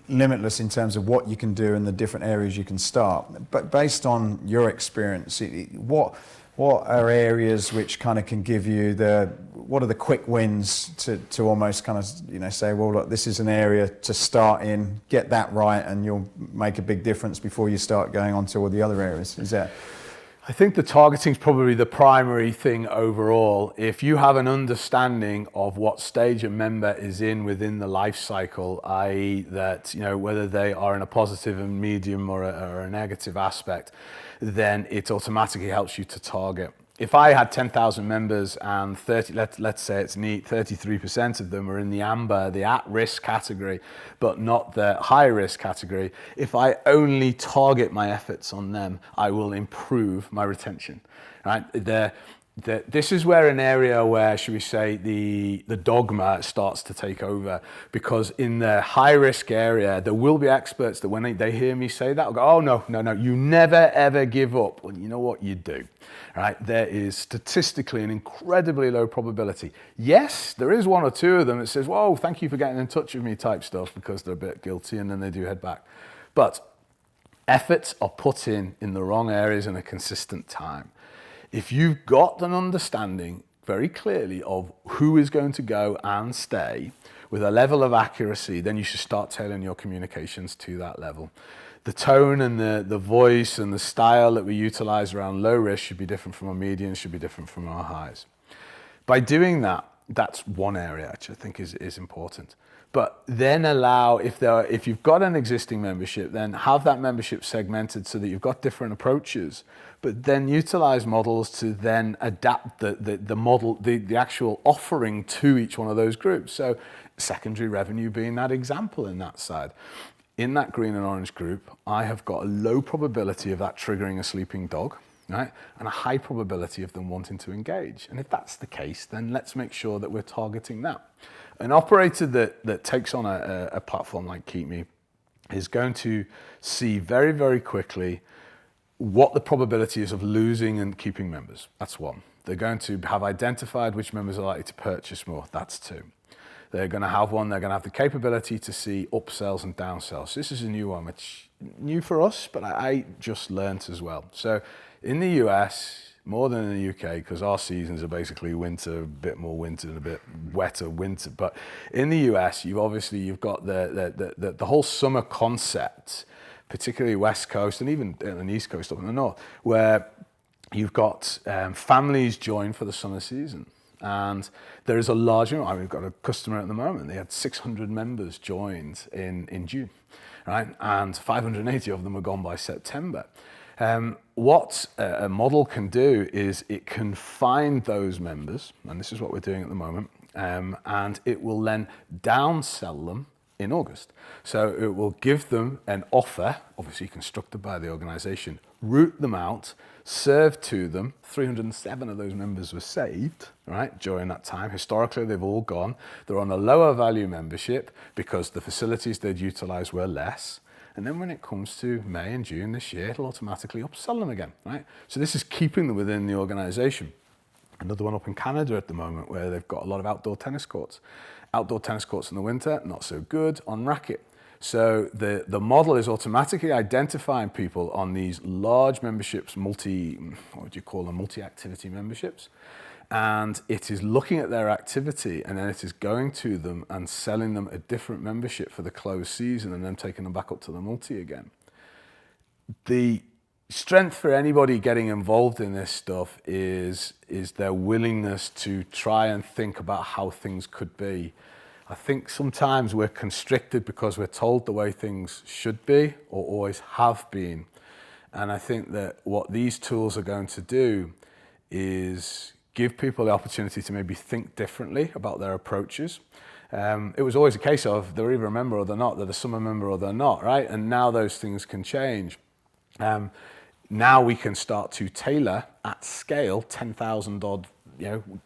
limitless in terms of what you can do and the different areas you can start. But based on your experience, what are areas which kind of can give you what are the quick wins to almost kind of, say, well, look, this is an area to start in, get that right, and you'll make a big difference before you start going on to all the other areas? Is that? I think the targeting is probably the primary thing overall. If you have an understanding of what stage a member is in within the life cycle, i.e. that, whether they are in a positive and medium or a negative aspect, then it automatically helps you to target. If I had 10,000 members and let's say it's neat, 33% of them are in the amber, the at-risk category, but not the high-risk category, if I only target my efforts on them, I will improve my retention, right? This is where an area where, should we say, the dogma starts to take over, because in the high-risk area, there will be experts that when they hear me say that, will go, oh, no, you never, ever give up. Well, you know what? You do, right? There is statistically an incredibly low probability. Yes, there is one or two of them that says, whoa, thank you for getting in touch with me type stuff, because they're a bit guilty, and then they do head back. But efforts are put in the wrong areas in a consistent time. If you've got an understanding very clearly of who is going to go and stay with a level of accuracy, then you should start tailoring your communications to that level. The tone and the voice and the style that we utilize around low risk should be different from our medians, should be different from our highs. By doing that, that's one area which I think is important. But then allow, if you've got an existing membership, then have that membership segmented so that you've got different approaches, but then utilize models to then adapt the model, the actual offering to each one of those groups. So secondary revenue being that example in that side. In that green and orange group, I have got a low probability of that triggering a sleeping dog, right? And a high probability of them wanting to engage. And if that's the case, then let's make sure that we're targeting that. An operator that takes on a platform like KeepMe is going to see very, very quickly what the probability is of losing and keeping members. That's one. They're going to have identified which members are likely to purchase more. That's two. They're going to have the capability to see upsells and downsells. This is a new one, which new for us, but I just learnt as well. So in the US, more than in the UK, because our seasons are basically winter, a bit more winter and a bit wetter winter. But in the US, you've got the whole summer concept, particularly West Coast and even on the East Coast up in the North, where you've got families join for the summer season. And there is a large, we've got a customer at the moment, they had 600 members joined in June, right? And 580 of them were gone by September. What a model can do is it can find those members, and this is what we're doing at the moment, and it will then downsell them in August. So it will give them an offer, obviously constructed by the organization, route them out, serve to them. 307 of those members were saved, right, during that time. Historically, they've all gone. They're on a lower value membership because the facilities they'd utilize were less. And then when it comes to May and June this year, it'll automatically upsell them again, right? So this is keeping them within the organization. Another one up in Canada at the moment where they've got a lot of outdoor tennis courts. Outdoor tennis courts in the winter, not so good on racket. So the model is automatically identifying people on these large memberships, multi-activity memberships. And it is looking at their activity, and then it is going to them and selling them a different membership for the closed season and then taking them back up to the multi again. The strength for anybody getting involved in this stuff is their willingness to try and think about how things could be. I think sometimes we're constricted because we're told the way things should be or always have been. And I think that what these tools are going to do is give people the opportunity to maybe think differently about their approaches. It was always a case of they're either a member or they're not, they're a summer member or they're not, right? And now those things can change. Now we can start to tailor at scale 10,000 odd,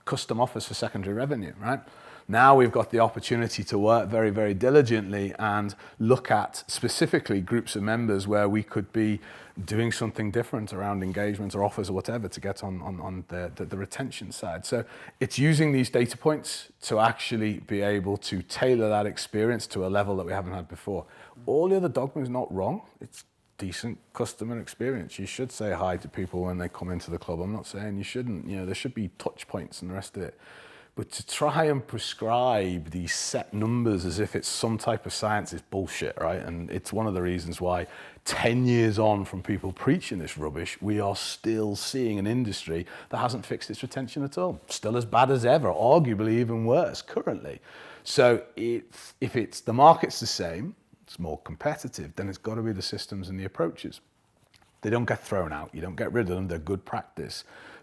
custom offers for secondary revenue, right? Now we've got the opportunity to work very, very diligently and look at specifically groups of members where we could be doing something different around engagement or offers or whatever to get on the retention side. So it's using these data points to actually be able to tailor that experience to a level that we haven't had before. All the other dogma is not wrong. It's decent customer experience. You should say hi to people when they come into the club. I'm not saying you shouldn't. You know, there should be touch points and the rest of it. But to try and prescribe these set numbers as if it's some type of science is bullshit, right? And it's one of the reasons why 10 years on from people preaching this rubbish, we are still seeing an industry that hasn't fixed its retention at all. Still as bad as ever, arguably even worse currently. So if it's the market's the same, it's more competitive, then it's got to be the systems and the approaches. They don't get thrown out. You don't get rid of them. They're good practice.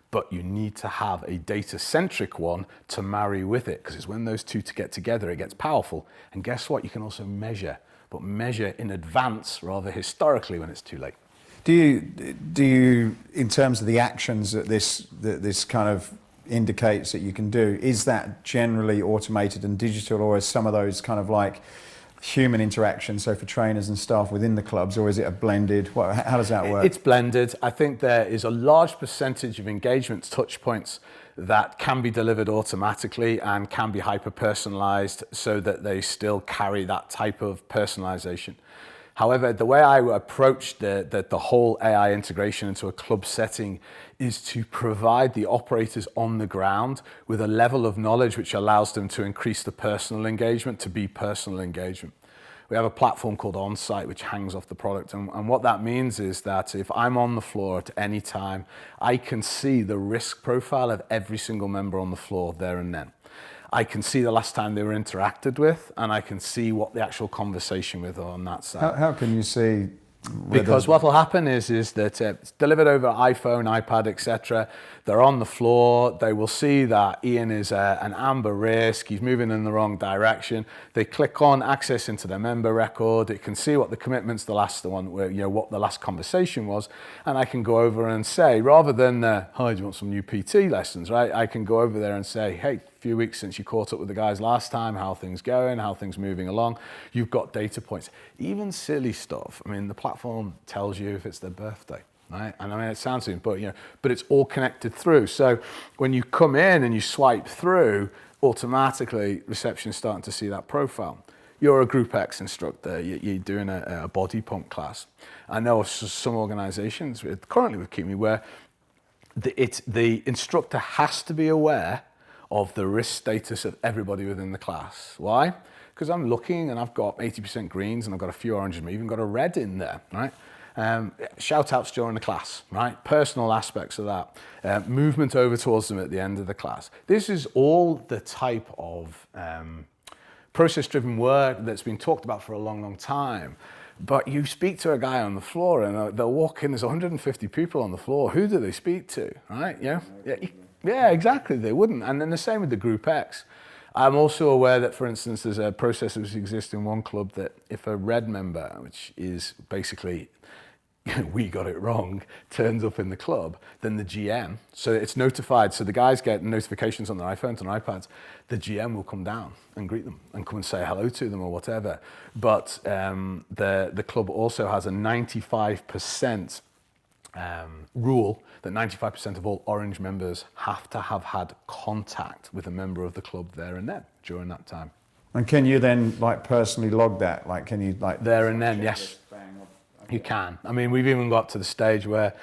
But you need to have a data-centric one to marry with it, because it's when those two to get together, it gets powerful. And guess what? You can also measure, but measure in advance rather historically when it's too late. Do you, in terms of the actions that this kind of indicates that you can do, is that generally automated and digital, or is some of those kind of like human interaction, so for trainers and staff within the clubs, or is it a blended? How does that work? It's blended. I think there is a large percentage of engagement touch points that can be delivered automatically and can be hyper-personalized so that they still carry that type of personalization. However, the way I approach the whole AI integration into a club setting is to provide the operators on the ground with a level of knowledge which allows them to increase the personal engagement to be personal engagement. We have a platform called OnSite which hangs off the product, and what that means is that if I'm on the floor at any time, I can see the risk profile of every single member on the floor there and then. I can see the last time they were interacted with, and I can see what the actual conversation with on that side. How can you see? Because what will happen is that it's delivered over iPhone, iPad, etc. They're on the floor. They will see that Ian is an amber risk. He's moving in the wrong direction. They click on access into their member record. It can see what the commitments, the last one, where, you know, what the last conversation was, and I can go over and say, rather than hi, do you want some new PT lessons, right? I can go over there and say, hey, a few weeks since you caught up with the guys last time, how things going, how things moving along. You've got data points, even silly stuff. I mean, the platform tells you if it's their birthday, right? And I mean, it sounds simple, but it's all connected through. So when you come in and you swipe through, automatically reception's starting to see that profile. You're a Group X instructor, you're doing a body pump class. I know of some organizations, currently with Keep Me, where the instructor has to be aware of the risk status of everybody within the class. Why? Because I'm looking and I've got 80% greens and I've got a few oranges, I've even got a red in there, right? Shout outs during the class, right? Personal aspects of that. Movement over towards them at the end of the class. This is all the type of process-driven work that's been talked about for a long, long time. But you speak to a guy on the floor and they'll walk in, there's 150 people on the floor. Who do they speak to, right? Yeah, exactly, they wouldn't. And then the same with the Group X. I'm also aware that, for instance, there's a process that exists in one club that if a red member, which is basically, we got it wrong, turns up in the club, then the GM, so it's notified, so the guys get notifications on their iPhones and iPads, the GM will come down and greet them and come and say hello to them or whatever. But the club also has a 95% rule that 95% of all Orange members have to have had contact with a member of the club there and then during that time. And can you then like personally log that? Like, can you like there and then? Yes, you can. I mean, we've even got to the stage where,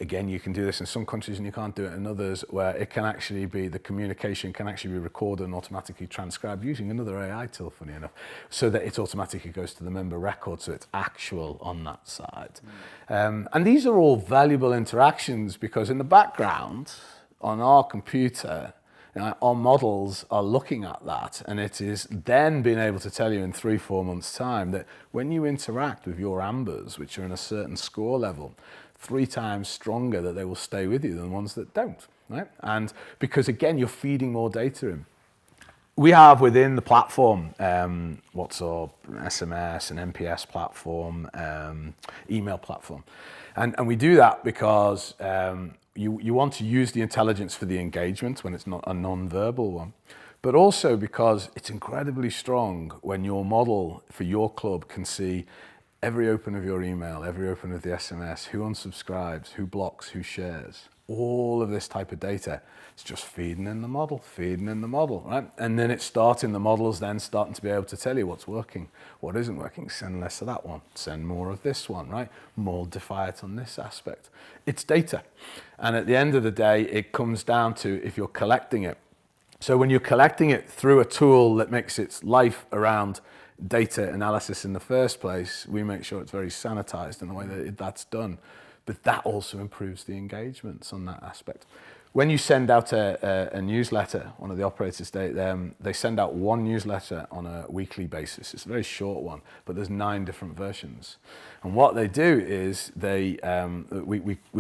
again, you can do this in some countries and you can't do it in others, where it can actually be, the communication can actually be recorded and automatically transcribed using another AI tool, funny enough, so that it automatically goes to the member record, so it's actual on that side. And these are all valuable interactions because in the background, on our computer, our models are looking at that, and it is then being able to tell you in 3-4 months' time that when you interact with your ambers, which are in a certain score level, 3 times stronger that they will stay with you than ones that don't, right? And because again, you're feeding more data in. We have within the platform, WhatsApp, SMS, an MPS platform, email platform. And we do that because you want to use the intelligence for the engagement when it's not a non-verbal one. but also because it's incredibly strong when your model for your club can see every open of your email, every open of the SMS, who unsubscribes, who blocks, who shares. All of this type of data, it's just feeding in the model, right? And then the model's then starting to be able to tell you what's working, what isn't working. Send less of that one, send more of this one, right? Moldify it on this aspect. It's data. And at the end of the day, it comes down to if you're collecting it. So when you're collecting it through a tool that makes its life around data analysis in the first place, we make sure it's very sanitized in the way that that's done. But that also improves the engagements on that aspect. When you send out a newsletter, one of the operators, they send out one newsletter on a weekly basis. It's a very short one, but there's 9 different versions. And what they do is we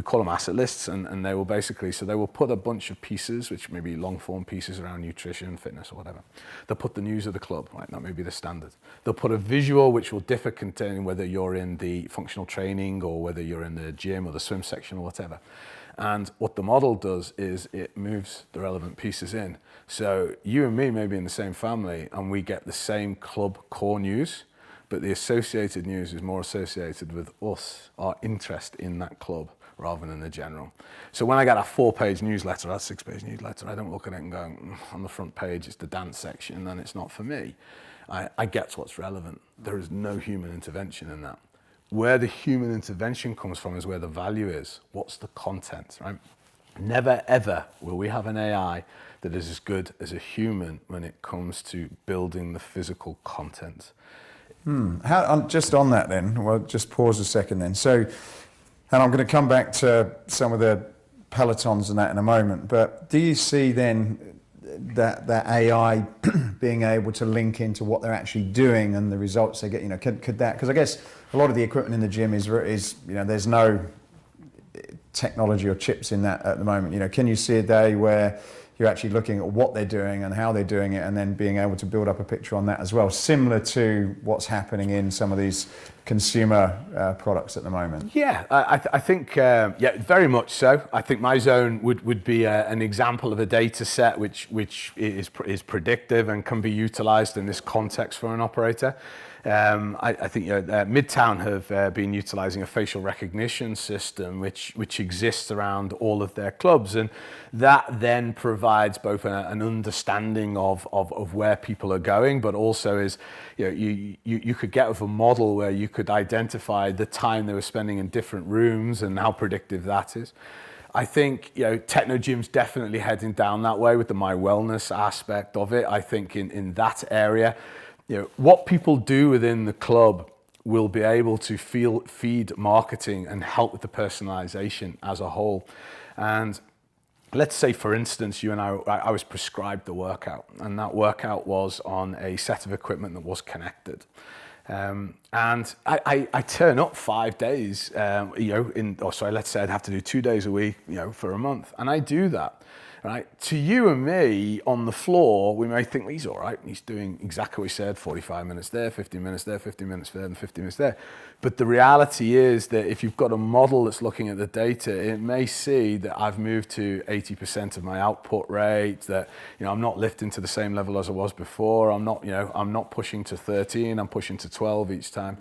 call them asset lists, and they will basically, so they will put a bunch of pieces, which may be long form pieces around nutrition, fitness, or whatever. They'll put the news of the club, right? That may be the standard. They'll put a visual, which will differ containing whether you're in the functional training or whether you're in the gym or the swim section or whatever. And what the model does is it moves the relevant pieces in. So you and me may be in the same family and we get the same club core news, but the associated news is more associated with us, our interest in that club, rather than the general. So when I get a 4-page newsletter, a 6-page newsletter, I don't look at it and go, on the front page, it's the dance section, and it's not for me. I get what's relevant. There is no human intervention in that. Where the human intervention comes from is where the value is. What's the content, right? Never, ever will we have an AI that is as good as a human when it comes to building the physical content. Just on that then, well, just pause a second then. So, and I'm going to come back to some of the pelotons and that in a moment, but do you see then that AI being able to link into what they're actually doing and the results they get, could that, because I guess a lot of the equipment in the gym is there's no technology or chips in that at the moment. Can you see a day where you're actually looking at what they're doing and how they're doing it and then being able to build up a picture on that as well, similar to what's happening in some of these consumer products at the moment? Yeah, I think, very much so. I think my zone would be an example of a data set which is predictive and can be utilized in this context for an operator. I think Midtown have been utilizing a facial recognition system which exists around all of their clubs, and that then provides both an understanding of where people are going, but also is you could get with a model where you could identify the time they were spending in different rooms and how predictive that is. I think Technogym's definitely heading down that way with the My Wellness aspect of it. I think in that area, what people do within the club will be able to feed marketing and help with the personalization as a whole. And let's say, for instance, you and I was prescribed the workout, and that workout was on a set of equipment that was connected. And I turn up 5 days, let's say I'd have to do 2 days a week, for a month, and I do that. Right? To you and me on the floor, we may think, well, he's all right. He's doing exactly what he said, 45 minutes there, 50 minutes there, 50 minutes there, and 50 minutes there. But the reality is that if you've got a model that's looking at the data, it may see that I've moved to 80% of my output rate, that I'm not lifting to the same level as I was before. I'm not pushing to 13, I'm pushing to 12 each time.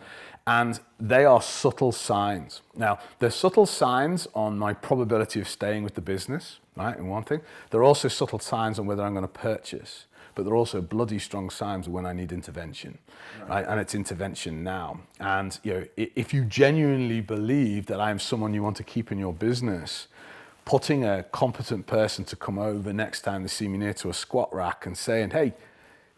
And they are subtle signs. Now, they're subtle signs on my probability of staying with the business, right, in one thing. They're also subtle signs on whether I'm going to purchase, but they're also bloody strong signs of when I need intervention, right? And it's intervention now. And if you genuinely believe that I am someone you want to keep in your business, putting a competent person to come over next time they see me near to a squat rack and saying, hey,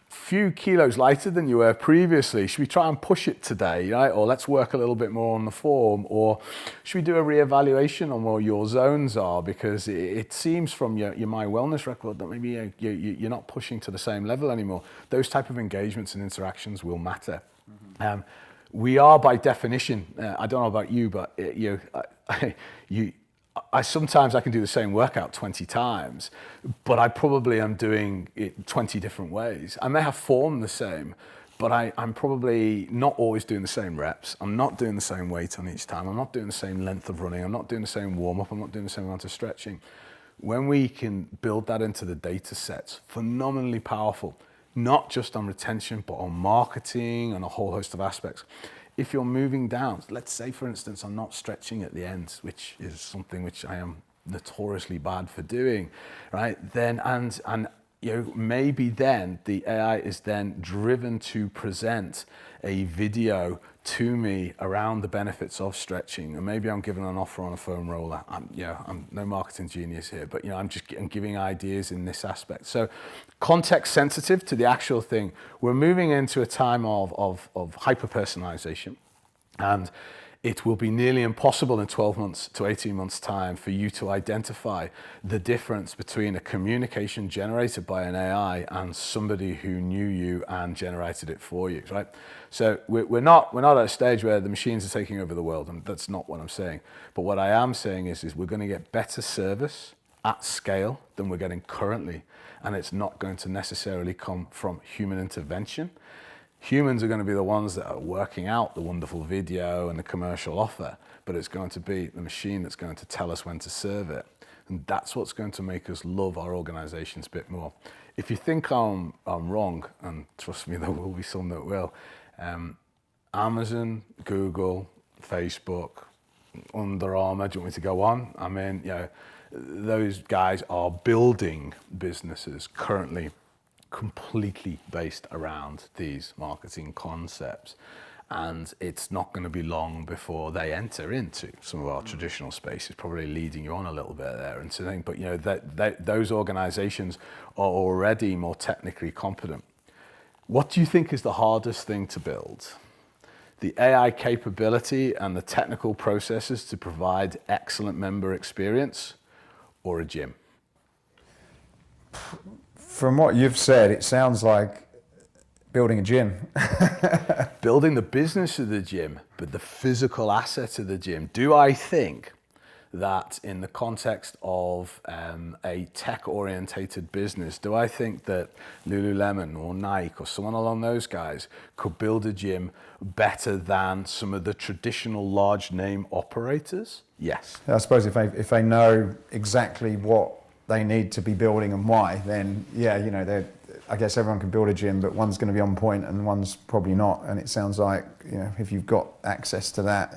few kilos lighter than you were previously, should we try and push it today, right? Or let's work a little bit more on the form, or should we do a reevaluation on where your zones are, because it seems from your My Wellness record that maybe you're not pushing to the same level anymore. Those type of engagements and interactions will matter. Mm-hmm. We are, by definition, I don't know about you, but sometimes I can do the same workout 20 times, but I probably am doing it 20 different ways. I may have form the same, but I'm probably not always doing the same reps. I'm not doing the same weight on each time. I'm not doing the same length of running. I'm not doing the same warm-up. I'm not doing the same amount of stretching. when we can build that into the data sets, phenomenally powerful, not just on retention, but on marketing and a whole host of aspects. If you're moving down, let's say, for instance, I'm not stretching at the end, which is something which I am notoriously bad for doing, right? Then, and maybe then the AI is then driven to present a video to me around the benefits of stretching, and maybe I'm giving an offer on a foam roller. I'm no marketing genius here, but I'm giving ideas in this aspect. So, context sensitive to the actual thing. We're moving into a time of hyper personalization, and it will be nearly impossible in 12 months to 18 months time for you to identify the difference between a communication generated by an AI and somebody who knew you and generated it for you, right? So we're not at a stage where the machines are taking over the world, and that's not what I'm saying. But what I am saying is we're going to get better service at scale than we're getting currently, and it's not going to necessarily come from human intervention. Humans are going to be the ones that are working out the wonderful video and the commercial offer, but it's going to be the machine that's going to tell us when to serve it. And that's what's going to make us love our organizations a bit more. If you think I'm wrong, and trust me, there will be some that will, Amazon, Google, Facebook, Under Armour, do you want me to go on? I mean, those guys are building businesses currently completely based around these marketing concepts, and it's not going to be long before they enter into some of our traditional spaces, probably leading you on a little bit there and saying, but those organizations are already more technically competent. What do you think is the hardest thing to build? The AI capability and the technical processes to provide excellent member experience, or a gym? From what you've said, it sounds like building a gym. Building the business of the gym, but the physical asset of the gym. Do I think that in the context of a tech-orientated business, do I think that Lululemon or Nike or someone along those guys could build a gym better than some of the traditional large name operators? Yes. I suppose if they know exactly what they need to be building and why, then I guess everyone can build a gym, but one's going to be on point and one's probably not. And it sounds like if you've got access to that.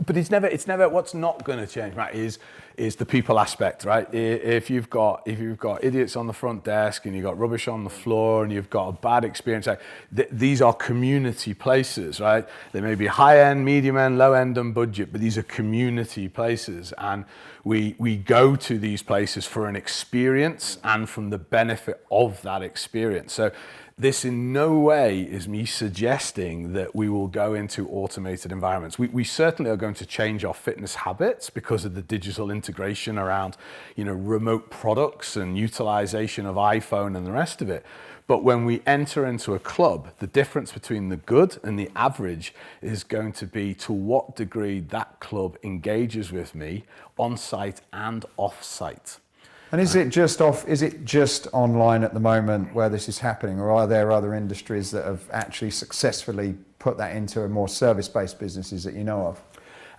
But it's never what's not going to change, right, is the people aspect, right? If you've got idiots on the front desk and you've got rubbish on the floor and you've got a bad experience, these are community places, right? They may be high end, medium end, low end and budget, but these are community places, and we go to these places for an experience and from the benefit of that experience. So this in no way is me suggesting that we will go into automated environments. We certainly are going to change our fitness habits because of the digital integration around, remote products and utilization of iPhone and the rest of it. But when we enter into a club, the difference between the good and the average is going to be to what degree that club engages with me on-site and off-site. And is it just online at the moment where this is happening, or are there other industries that have actually successfully put that into a more service-based businesses that you know of?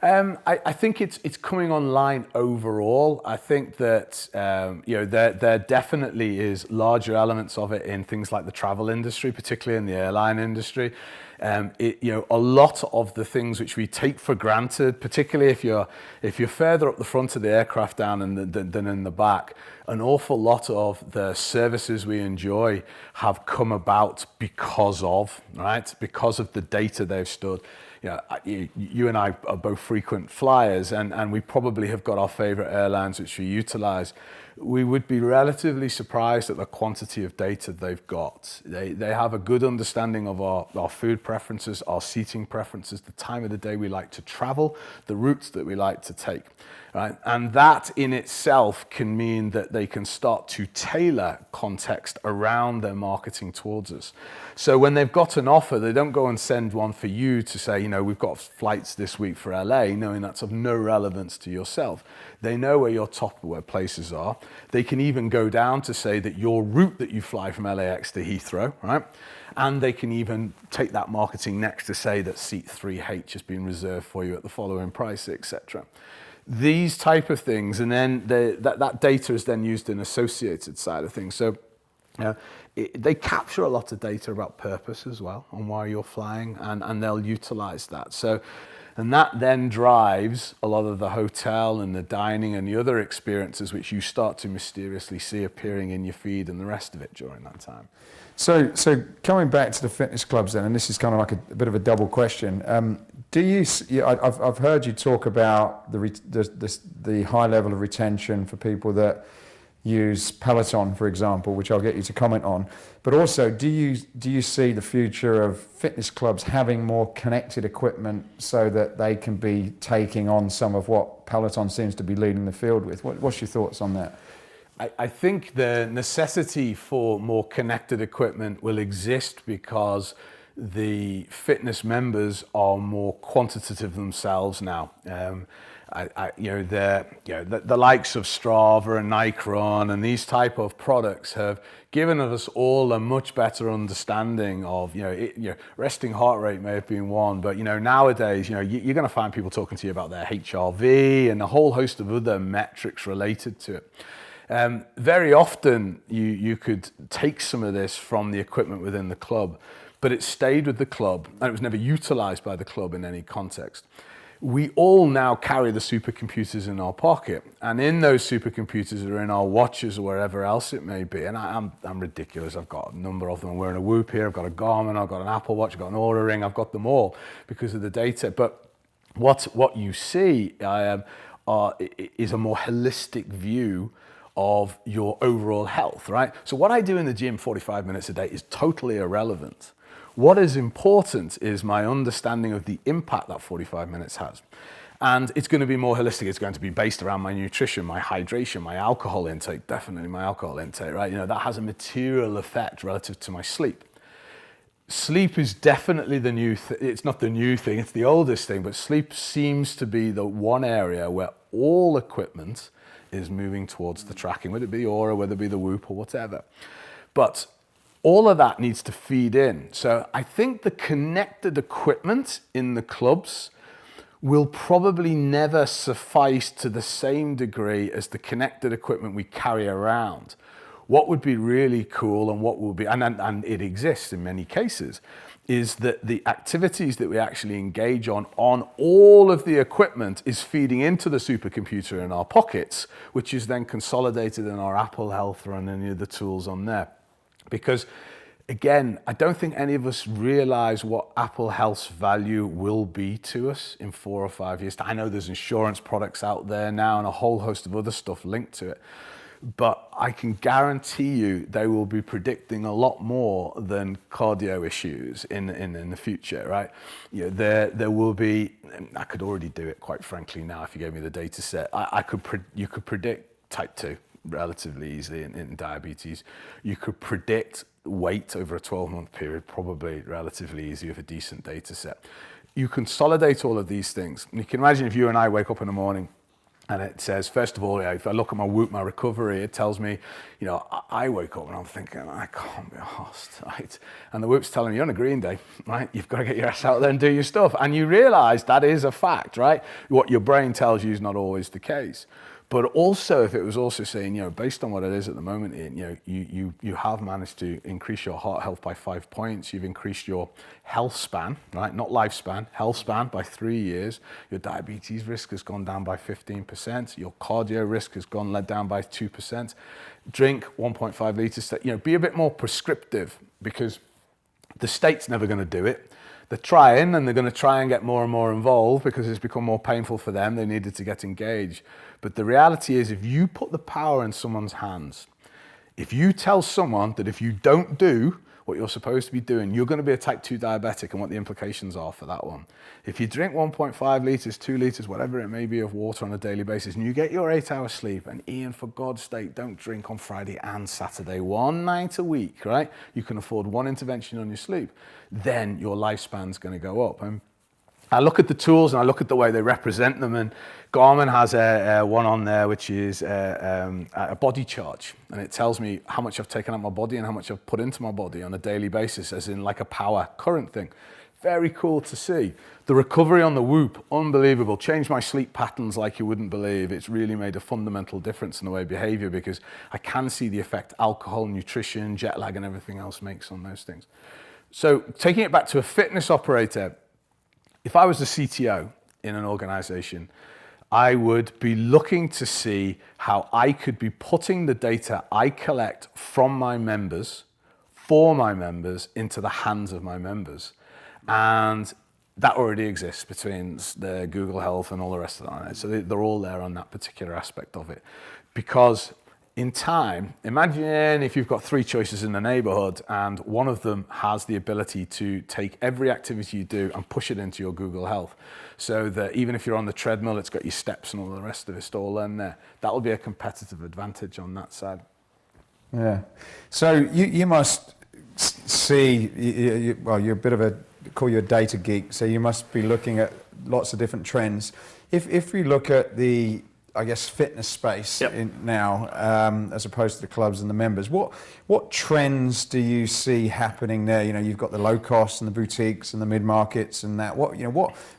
I think it's coming online overall. I think that there definitely is larger elements of it in things like the travel industry, particularly in the airline industry. A lot of the things which we take for granted, particularly if you're further up the front of the aircraft than in the back, an awful lot of the services we enjoy have come about because of the data they've stored. You and I are both frequent flyers, and we probably have got our favorite airlines which we utilize. We would be relatively surprised at the quantity of data they've got. They have a good understanding of our food preferences, our seating preferences, the time of the day we like to travel, the routes that we like to take. Right? And that in itself can mean that they can start to tailor context around their marketing towards us. So when they've got an offer, they don't go and send one for you to say, we've got flights this week for LA, knowing that's of no relevance to yourself. They know where your top places are. They can even go down to say that your route that you fly from LAX to Heathrow, right? And they can even take that marketing next to say that seat 3H has been reserved for you at the following price, etc. these type of things, and then that data is then used in associated side of things. So they capture a lot of data about purpose as well, on why you're flying, and they'll utilize that. So, and that then drives a lot of the hotel and the dining and the other experiences which you start to mysteriously see appearing in your feed and the rest of it during that time. So coming back to the fitness clubs then, and this is kind of like a bit of a double question. I've heard you talk about the high level of retention for people that use Peloton, for example, which I'll get you to comment on. But also, do you see the future of fitness clubs having more connected equipment so that they can be taking on some of what Peloton seems to be leading the field with? What's your thoughts on that? I think the necessity for more connected equipment will exist because the fitness members are more quantitative themselves now. The likes of Strava and Nike Run and these type of products have given us all a much better understanding of, resting heart rate may have been one, but nowadays, you're going to find people talking to you about their HRV and a whole host of other metrics related to it. Very often you could take some of this from the equipment within the club, but it stayed with the club and it was never utilized by the club in any context. We all now carry the supercomputers in our pocket, and in those supercomputers are in our watches or wherever else it may be. And I'm ridiculous. I've got a number of them. I'm wearing a Whoop here. I've got a Garmin. I've got an Apple Watch. I've got an Oura Ring. I've got them all because of the data. But what you see is a more holistic view of your overall health, right? So what I do in the gym 45 minutes a day is totally irrelevant. What is important is my understanding of the impact that 45 minutes has. And it's going to be more holistic. It's going to be based around my nutrition, my hydration, my alcohol intake, definitely my alcohol intake, right? That has a material effect relative to my sleep. Sleep is definitely the new thing. It's not the new thing, it's the oldest thing, but sleep seems to be the one area where all equipment is moving towards the tracking, whether it be Oura, whether it be the Whoop or whatever. But all of that needs to feed in. So I think the connected equipment in the clubs will probably never suffice to the same degree as the connected equipment we carry around. What would be really cool and what will be, and it exists in many cases, is that the activities that we actually engage on all of the equipment is feeding into the supercomputer in our pockets, which is then consolidated in our Apple Health or on any of the tools on there. Because again, I don't think any of us realize what Apple Health's value will be to us in 4 or 5 years. I know there's insurance products out there now and a whole host of other stuff linked to it. But I can guarantee you they will be predicting a lot more than cardio issues in the future, right? There will be, I could already do it quite frankly now if you gave me the data set. You could predict type 2 relatively easily in diabetes. You could predict weight over a 12-month period, probably relatively easy with a decent data set. You consolidate all of these things. And you can imagine if you and I wake up in the morning and it says, first of all, if I look at my Whoop, my recovery, it tells me, I wake up and I'm thinking, I can't be arsed, right? And the Whoop's telling me, you're on a green day, right? You've got to get your ass out there and do your stuff. And you realize that is a fact, right? What your brain tells you is not always the case. But also, if it was also saying, based on what it is at the moment, you have managed to increase your heart health by 5 points. You've increased your health span, right? Not lifespan, health span by 3 years. Your diabetes risk has gone down by 15%. Your cardio risk has gone down by 2%. Drink 1.5 liters. Be a bit more prescriptive because the state's never going to do it. They're trying, and they're going to try and get more and more involved because it's become more painful for them. They needed to get engaged. But the reality is, if you put the power in someone's hands, if you tell someone that if you don't do what you're supposed to be doing, you're going to be a type 2 diabetic and what the implications are for that one. If you drink 1.5 liters, 2 liters, whatever it may be of water on a daily basis, and you get your 8 hours sleep, and Ian, for God's sake, don't drink on Friday and Saturday, 1 night a week, right? You can afford one intervention on your sleep, then your lifespan's going to go up. And I look at the tools and I look at the way they represent them, and Garmin has one on there which is a body charge, and it tells me how much I've taken out my body and how much I've put into my body on a daily basis, as in like a power current thing. very cool to see. The recovery on the Whoop, unbelievable. Changed my sleep patterns like you wouldn't believe. It's really made a fundamental difference in the way behavior, because I can see the effect alcohol, nutrition, jet lag, and everything else makes on those things. So taking it back to a fitness operator, if I was the CTO in an organization, I would be looking to see how I could be putting the data I collect from my members, for my members, into the hands of my members. And that already exists between the Google Health and all the rest of that. So they're all there on that particular aspect of it. Because in time, imagine if you've got 3 choices in the neighborhood and one of them has the ability to take every activity you do and push it into your Google Health. So that even if you're on the treadmill, it's got your steps and all the rest of it all in there. That will be a competitive advantage on that side. Yeah. So you must see, well, you're a bit of a, call you a data geek, so you must be looking at lots of different trends. If we look at the, I guess, fitness space now, as opposed to the clubs and the members, what trends do you see happening there? You know, you've got the low cost and the boutiques and the mid markets and that. What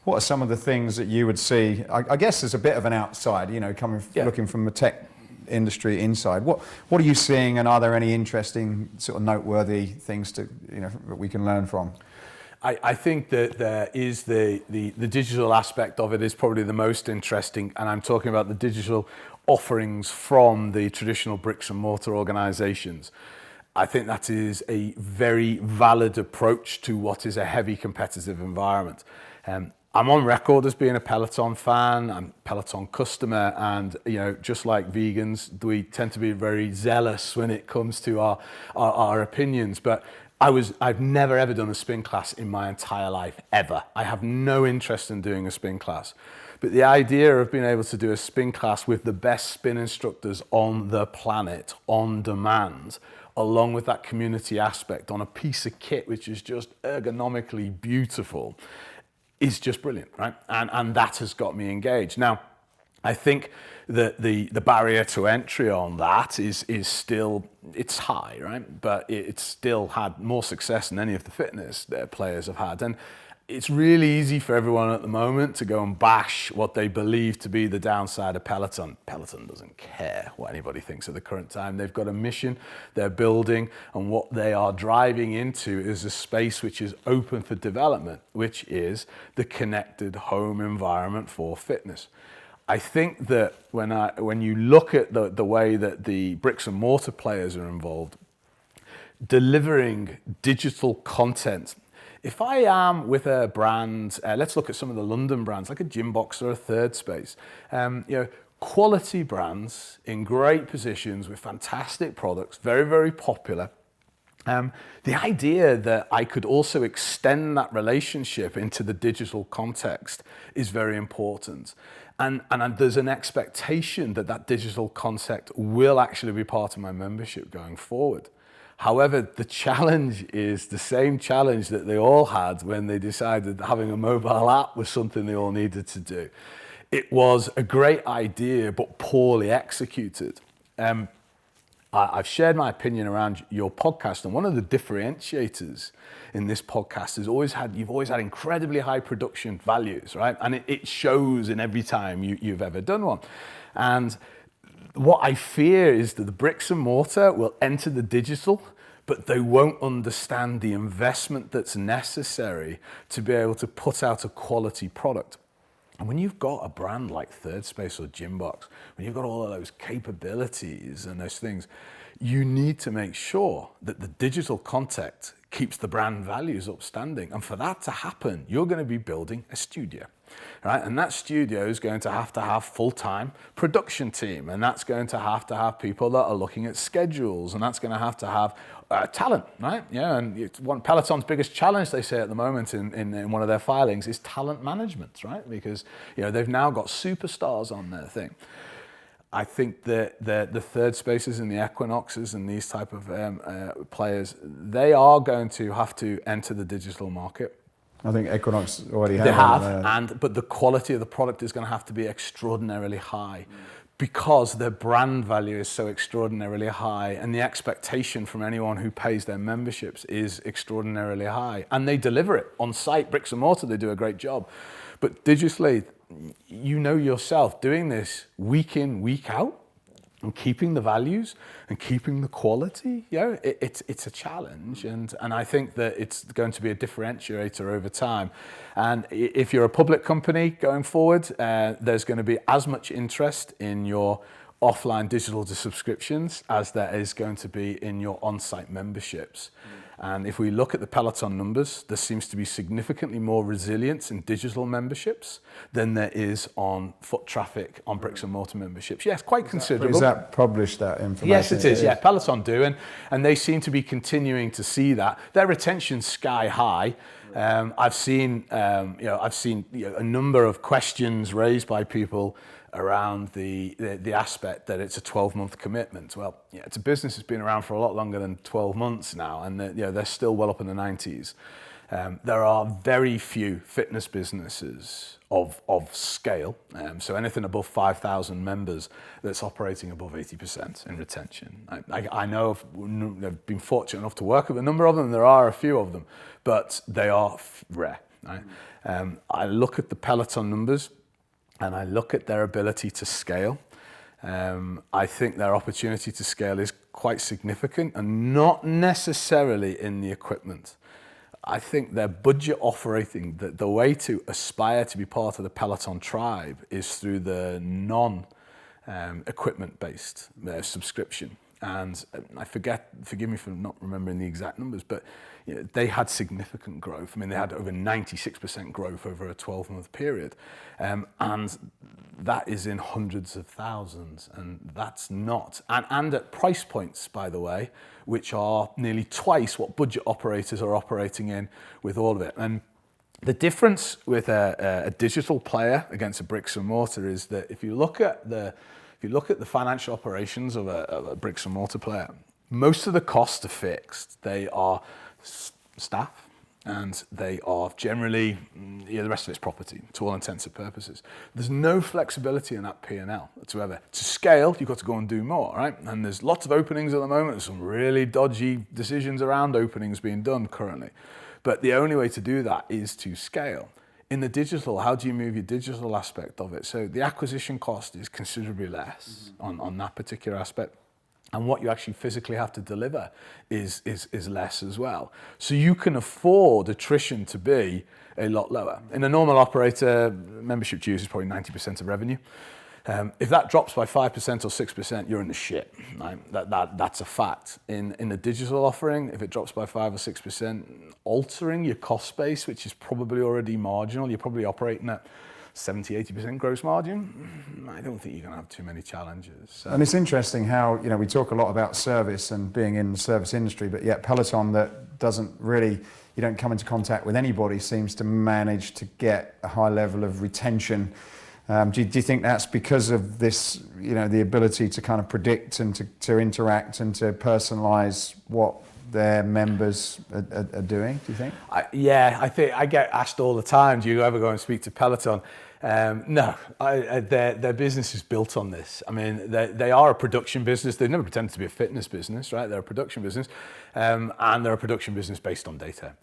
are some of the things that you would see? I guess there's a bit of an outside, you know, looking from the tech industry inside. What are you seeing, and are there any interesting sort of noteworthy things that we can learn from? I think that there is the digital aspect of it is probably the most interesting, and I'm talking about the digital offerings from the traditional bricks and mortar organizations. I think that is a very valid approach to what is a heavy competitive environment. I'm on record as being a Peloton fan, I'm a Peloton customer, and just like vegans, we tend to be very zealous when it comes to our opinions, but I've never ever done a spin class in my entire life, ever. I have no interest in doing a spin class. But the idea of being able to do a spin class with the best spin instructors on the planet, on demand, along with that community aspect on a piece of kit which is just ergonomically beautiful, is just brilliant, right? And that has got me engaged. Now, I think that the barrier to entry on that is still, it's high, right? But it's still had more success than any of the fitness players have had. And it's really easy for everyone at the moment to go and bash what they believe to be the downside of Peloton. Peloton doesn't care what anybody thinks at the current time. They've got a mission they're building, and what they are driving into is a space which is open for development, which is the connected home environment for fitness. I think that when you look at the way that the bricks and mortar players are involved, delivering digital content. If I am with a brand, let's look at some of the London brands, like a Gymbox or a Third Space, quality brands in great positions with fantastic products, very, very popular. The idea that I could also extend that relationship into the digital context is very important. And there's an expectation that digital concept will actually be part of my membership going forward. However, the challenge is the same challenge that they all had when they decided that having a mobile app was something they all needed to do. It was a great idea, but poorly executed. I've shared my opinion around your podcast, and one of the differentiators in this podcast is you've always had incredibly high production values, right? And it shows in every time you've ever done one. And what I fear is that the bricks and mortar will enter the digital, but they won't understand the investment that's necessary to be able to put out a quality product. And when you've got a brand like Third Space or Gymbox, when you've got all of those capabilities and those things, you need to make sure that the digital content keeps the brand values upstanding. And for that to happen, you're going to be building a studio, right? And that studio is going to have full-time production team, and that's going to have people that are looking at schedules, and that's going to have talent, right? Yeah, and it's one Peloton's biggest challenge, they say at the moment in one of their filings, is talent management, right? Because they've now got superstars on their thing. I think that the Third Spaces and the Equinoxes and these type of players, they are going to have to enter the digital market. I think Equinox already have. They have, but the quality of the product is going to have to be extraordinarily high. because their brand value is so extraordinarily high, and the expectation from anyone who pays their memberships is extraordinarily high, and they deliver it on site. Bricks and mortar, they do a great job, but digitally, you know yourself, doing this week in, week out, and keeping the values and keeping the quality, it's a challenge, and I think that it's going to be a differentiator over time. And if you're a public company going forward, there's going to be as much interest in your offline digital subscriptions as there is going to be in your on-site memberships. And if we look at the Peloton numbers, there seems to be significantly more resilience in digital memberships than there is on foot traffic on bricks and mortar memberships. Yes, quite considerable. Is that published, that information? Yes, it is. Yeah, Peloton do, and they seem to be continuing to see that. Their retention's sky high. I've seen a number of questions raised by people around the aspect that it's a 12-month commitment. Well, it's a business that's been around for a lot longer than 12 months now, and they're still well up in the 90s. There are very few fitness businesses of scale, so anything above 5,000 members that's operating above 80% in retention. I know I've been fortunate enough to work with a number of them. There are a few of them, but they are rare. Right? I look at the Peloton numbers, and I look at their ability to scale. I think their opportunity to scale is quite significant, and not necessarily in the equipment. I think their budget operating, the way to aspire to be part of the Peloton tribe is through the non-equipment based subscription. And forgive me for not remembering the exact numbers, but they had significant growth. I mean, they had over 96% growth over a 12-month period. And that is in hundreds of thousands. And that's not, and at price points, by the way, which are nearly twice what budget operators are operating in with all of it. And the difference with a digital player against a bricks and mortar is that if you look at the financial operations of a bricks and mortar player, most of the costs are fixed. They are staff, and they are generally, the rest of it's property, to all intents and purposes. There's no flexibility in that P&L whatsoever. To scale, you've got to go and do more, right? And there's lots of openings at the moment. There's some really dodgy decisions around openings being done currently. But the only way to do that is to scale. In the digital, how do you move your digital aspect of it? So the acquisition cost is considerably less on that particular aspect. And what you actually physically have to deliver is less as well. So you can afford attrition to be a lot lower. In a normal operator, membership dues is probably 90% of revenue. If that drops by 5% or 6%, you're in the shit. Right? That's a fact. In the digital offering, if it drops by 5 or 6%, altering your cost base, which is probably already marginal, you're probably operating at 70, 80% gross margin, I don't think you're going to have too many challenges. So. And it's interesting how, we talk a lot about service and being in the service industry, but yet Peloton, that doesn't really, you don't come into contact with anybody, seems to manage to get a high level of retention. Do you think that's because of this, the ability to kind of predict and to interact and to personalize what their members are doing, do you think? I think I get asked all the time, do you ever go and speak to Peloton? No, their business is built on this. I mean, they are a production business. They've never pretended to be a fitness business, right? They're a production business, and they're a production business based on data.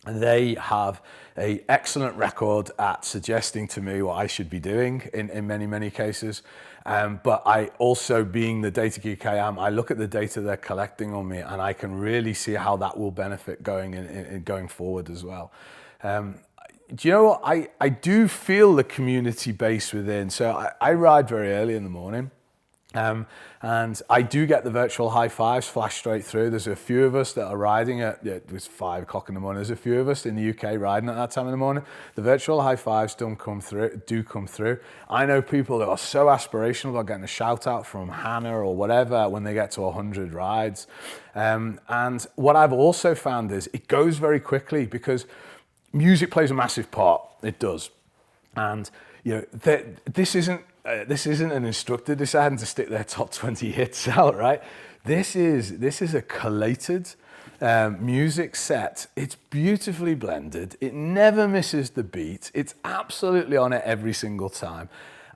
They have an excellent record at suggesting to me what I should be doing in many, many cases. But I also, being the data geek I am, I look at the data they're collecting on me, and I can really see how that will benefit going forward as well. Do you know what? I do feel the community base within. So I ride very early in the morning. And I do get the virtual high fives flash straight through. There's a few of us that are riding it was 5 o'clock in the morning. There's a few of us in the UK riding at that time in the morning. The virtual high fives do come through. I know people that are so aspirational about getting a shout out from Hannah or whatever when they get to 100 rides. And what I've also found is it goes very quickly because music plays a massive part. It does. And this isn't an instructor deciding to stick their top 20 hits out, right? This is a collated music set. It's beautifully blended. It never misses the beat. It's absolutely on it every single time.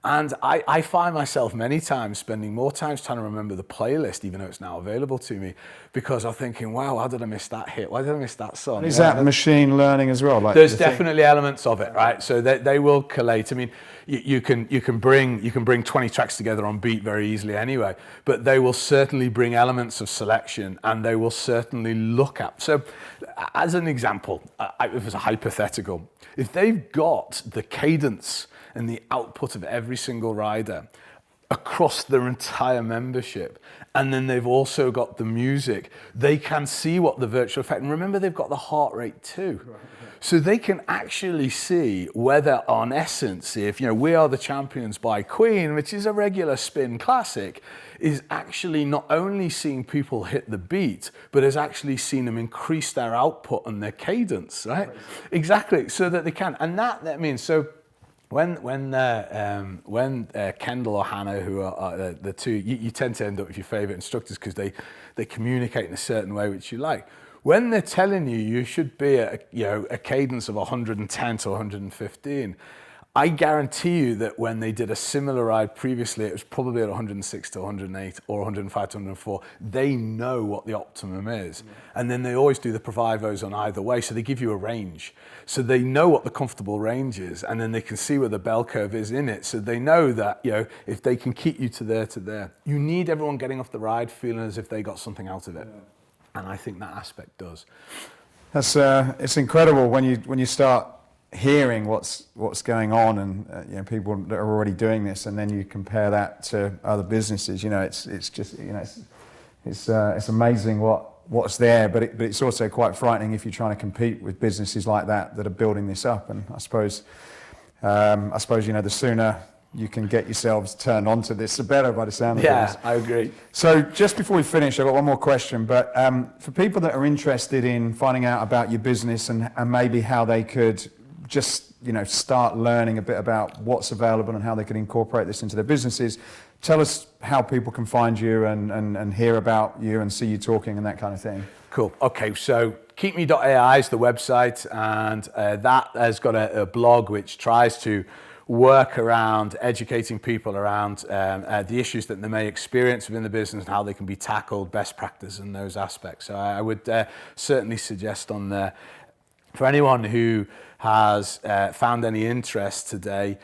And I find myself many times spending more time trying to remember the playlist, even though it's now available to me, because I'm thinking, wow, how did I miss that hit? Why did I miss that song? Is that machine learning as well? Like there's definitely elements of it, right? So they will collate. I mean, you can bring 20 tracks together on beat very easily anyway, but they will certainly bring elements of selection, and they will certainly look at. So, as an example, it was a hypothetical. If they've got the cadence and the output of every single rider across their entire membership, and then they've also got the music, they can see what the virtual effect, and remember they've got the heart rate too. Right, yeah. So they can actually see whether, on essence, if We Are the Champions by Queen, which is a regular spin classic, is actually not only seeing people hit the beat, but has actually seen them increase their output and their cadence, right? Exactly, so that they can. And that means, so when Kendall or Hannah, who are the two, you tend to end up with your favorite instructors because they communicate in a certain way which you like. When they're telling you should be at a cadence of 110 to 115, I guarantee you that when they did a similar ride previously, it was probably at 106 to 108 or 105 to 104. They know what the optimum is. And then they always do the provisos on either way. So they give you a range. So they know what the comfortable range is, and then they can see where the bell curve is in it. So they know that, if they can keep you to there, you need everyone getting off the ride feeling as if they got something out of it. Yeah. And I think that aspect does. That's it's incredible when you start hearing what's going on, and people that are already doing this, and then you compare that to other businesses. It's just it's amazing what's there, but it's also quite frightening if you're trying to compete with businesses like that are building this up. And I suppose the sooner you can get yourselves turned onto this, the better, by the sound of things. Yeah, I agree. So just before we finish, I've got one more question, but for people that are interested in finding out about your business and maybe how they could just start learning a bit about what's available and how they can incorporate this into their businesses, tell us how people can find you and hear about you and see you talking and that kind of thing. Cool. Okay, so keepme.ai is the website, and that has got a blog which tries to work around educating people around the issues that they may experience within the business and how they can be tackled, best practice and those aspects. So I would certainly suggest on there, for anyone who has found any interest today,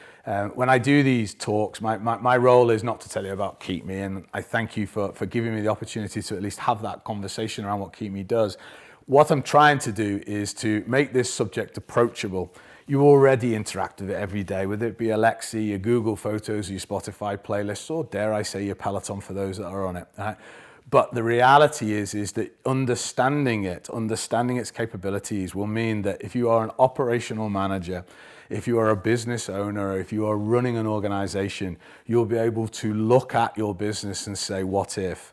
when I do these talks, my role is not to tell you about Keep Me, and I thank you for giving me the opportunity to at least have that conversation around what Keep Me does. What I'm trying to do is to make this subject approachable. You already interact with it every day, whether it be Alexa, your Google Photos, your Spotify playlists, or dare I say your Peloton for those that are on it. Right? But the reality is that understanding its capabilities will mean that if you are an operational manager, if you are a business owner, if you are running an organization, you'll be able to look at your business and say, what if?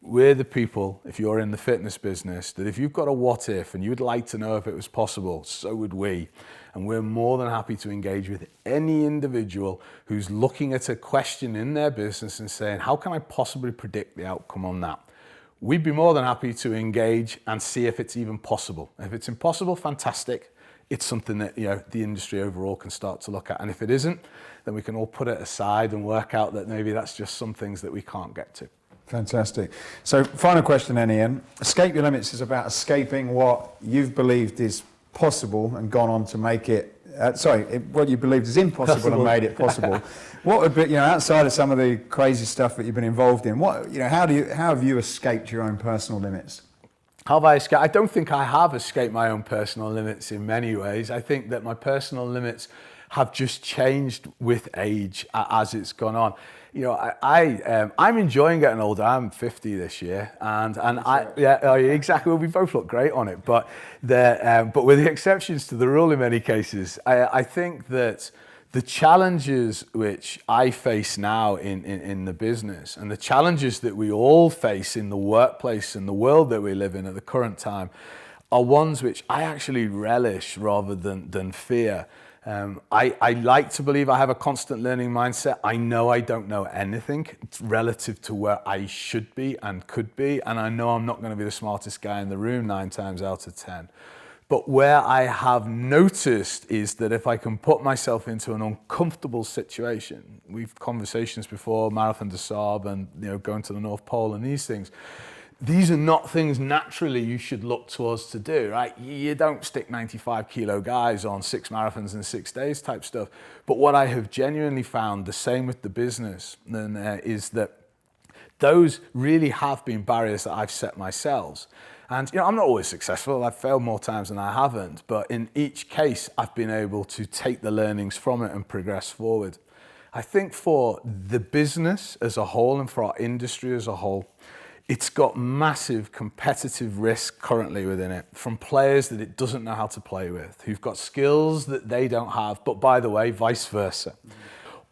We're the people, if you're in the fitness business, that if you've got a what if and you'd like to know if it was possible, so would we. And we're more than happy to engage with any individual who's looking at a question in their business and saying, how can I possibly predict the outcome on that? We'd be more than happy to engage and see if it's even possible. If it's impossible, fantastic. It's something that the industry overall can start to look at. And if it isn't, then we can all put it aside and work out that maybe that's just some things that we can't get to. Fantastic. So final question then, Ian. Escape Your Limits is about escaping what you've believed is possible and gone on to make it, what you believed is impossible and made it possible. What would be, outside of some of the crazy stuff that you've been involved in, how have you escaped your own personal limits? How have I escaped? I don't think I have escaped my own personal limits in many ways. I think that my personal limits have just changed with age as it's gone on. I'm enjoying getting older. I'm 50 this year, and exactly. Well, we both look great on it, but with the exceptions to the rule in many cases, I think that the challenges which I face now in the business, and the challenges that we all face in the workplace and the world that we live in at the current time, are ones which I actually relish rather than fear. I like to believe I have a constant learning mindset. I know I don't know anything relative to where I should be and could be, and I know I'm not going to be the smartest guy in the room 9 times out of 10. But where I have noticed is that if I can put myself into an uncomfortable situation, we've conversations before, Marathon des Sables and going to the North Pole and these things, these are not things naturally you should look towards to do, right? You don't stick 95 kilo guys on 6 marathons in 6 days type stuff. But what I have genuinely found, the same with the business, is that those really have been barriers that I've set myself. And I'm not always successful. I've failed more times than I haven't. But in each case, I've been able to take the learnings from it and progress forward. I think for the business as a whole and for our industry as a whole, it's got massive competitive risk currently within it from players that it doesn't know how to play with, who've got skills that they don't have, but by the way, vice versa.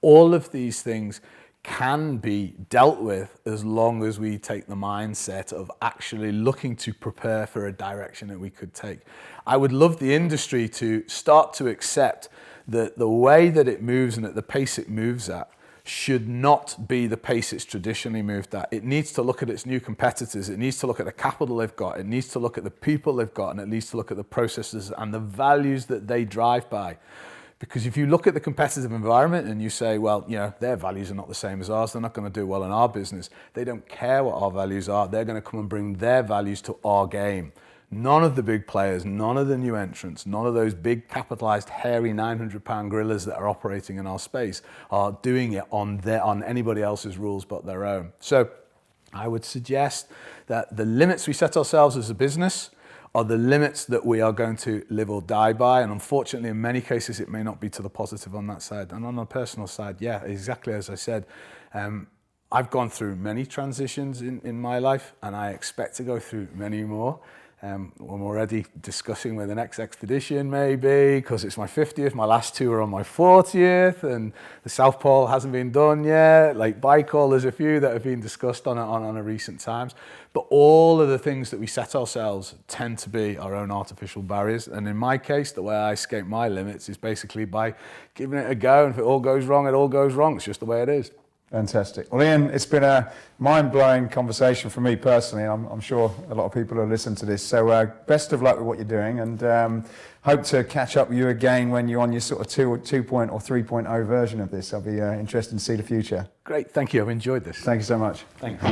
All of these things can be dealt with as long as we take the mindset of actually looking to prepare for a direction that we could take. I would love the industry to start to accept that the way that it moves and at the pace it moves at should not be the pace it's traditionally moved at. It needs to look at its new competitors. It needs to look at the capital they've got. It needs to look at the people they've got, and it needs to look at the processes and the values that they drive by. Because if you look at the competitive environment and you say, well, their values are not the same as ours, they're not going to do well in our business. They don't care what our values are. They're going to come and bring their values to our game. None of the big players, none of the new entrants, none of those big capitalized, hairy 900-pound gorillas that are operating in our space are doing it on anybody else's rules but their own. So I would suggest that the limits we set ourselves as a business are the limits that we are going to live or die by. And unfortunately, in many cases, it may not be to the positive on that side. And on the personal side, yeah, exactly as I said, I've gone through many transitions in my life, and I expect to go through many more. I'm already discussing where the next expedition may be, because it's my 50th, my last two are on my 40th, and the South Pole hasn't been done yet. Like Baikal, there's a few that have been discussed on a recent times. But all of the things that we set ourselves tend to be our own artificial barriers. And in my case, the way I escape my limits is basically by giving it a go. And if it all goes wrong, it all goes wrong. It's just the way it is. Fantastic. Well, Ian, it's been a mind-blowing conversation for me personally. I'm sure a lot of people will listen to this. So best of luck with what you're doing, and hope to catch up with you again when you're on your sort of 2.0 or 3.0 version of this. I'll be interested to see the future. Great. Thank you. I've enjoyed this. Thank you so much. Thanks.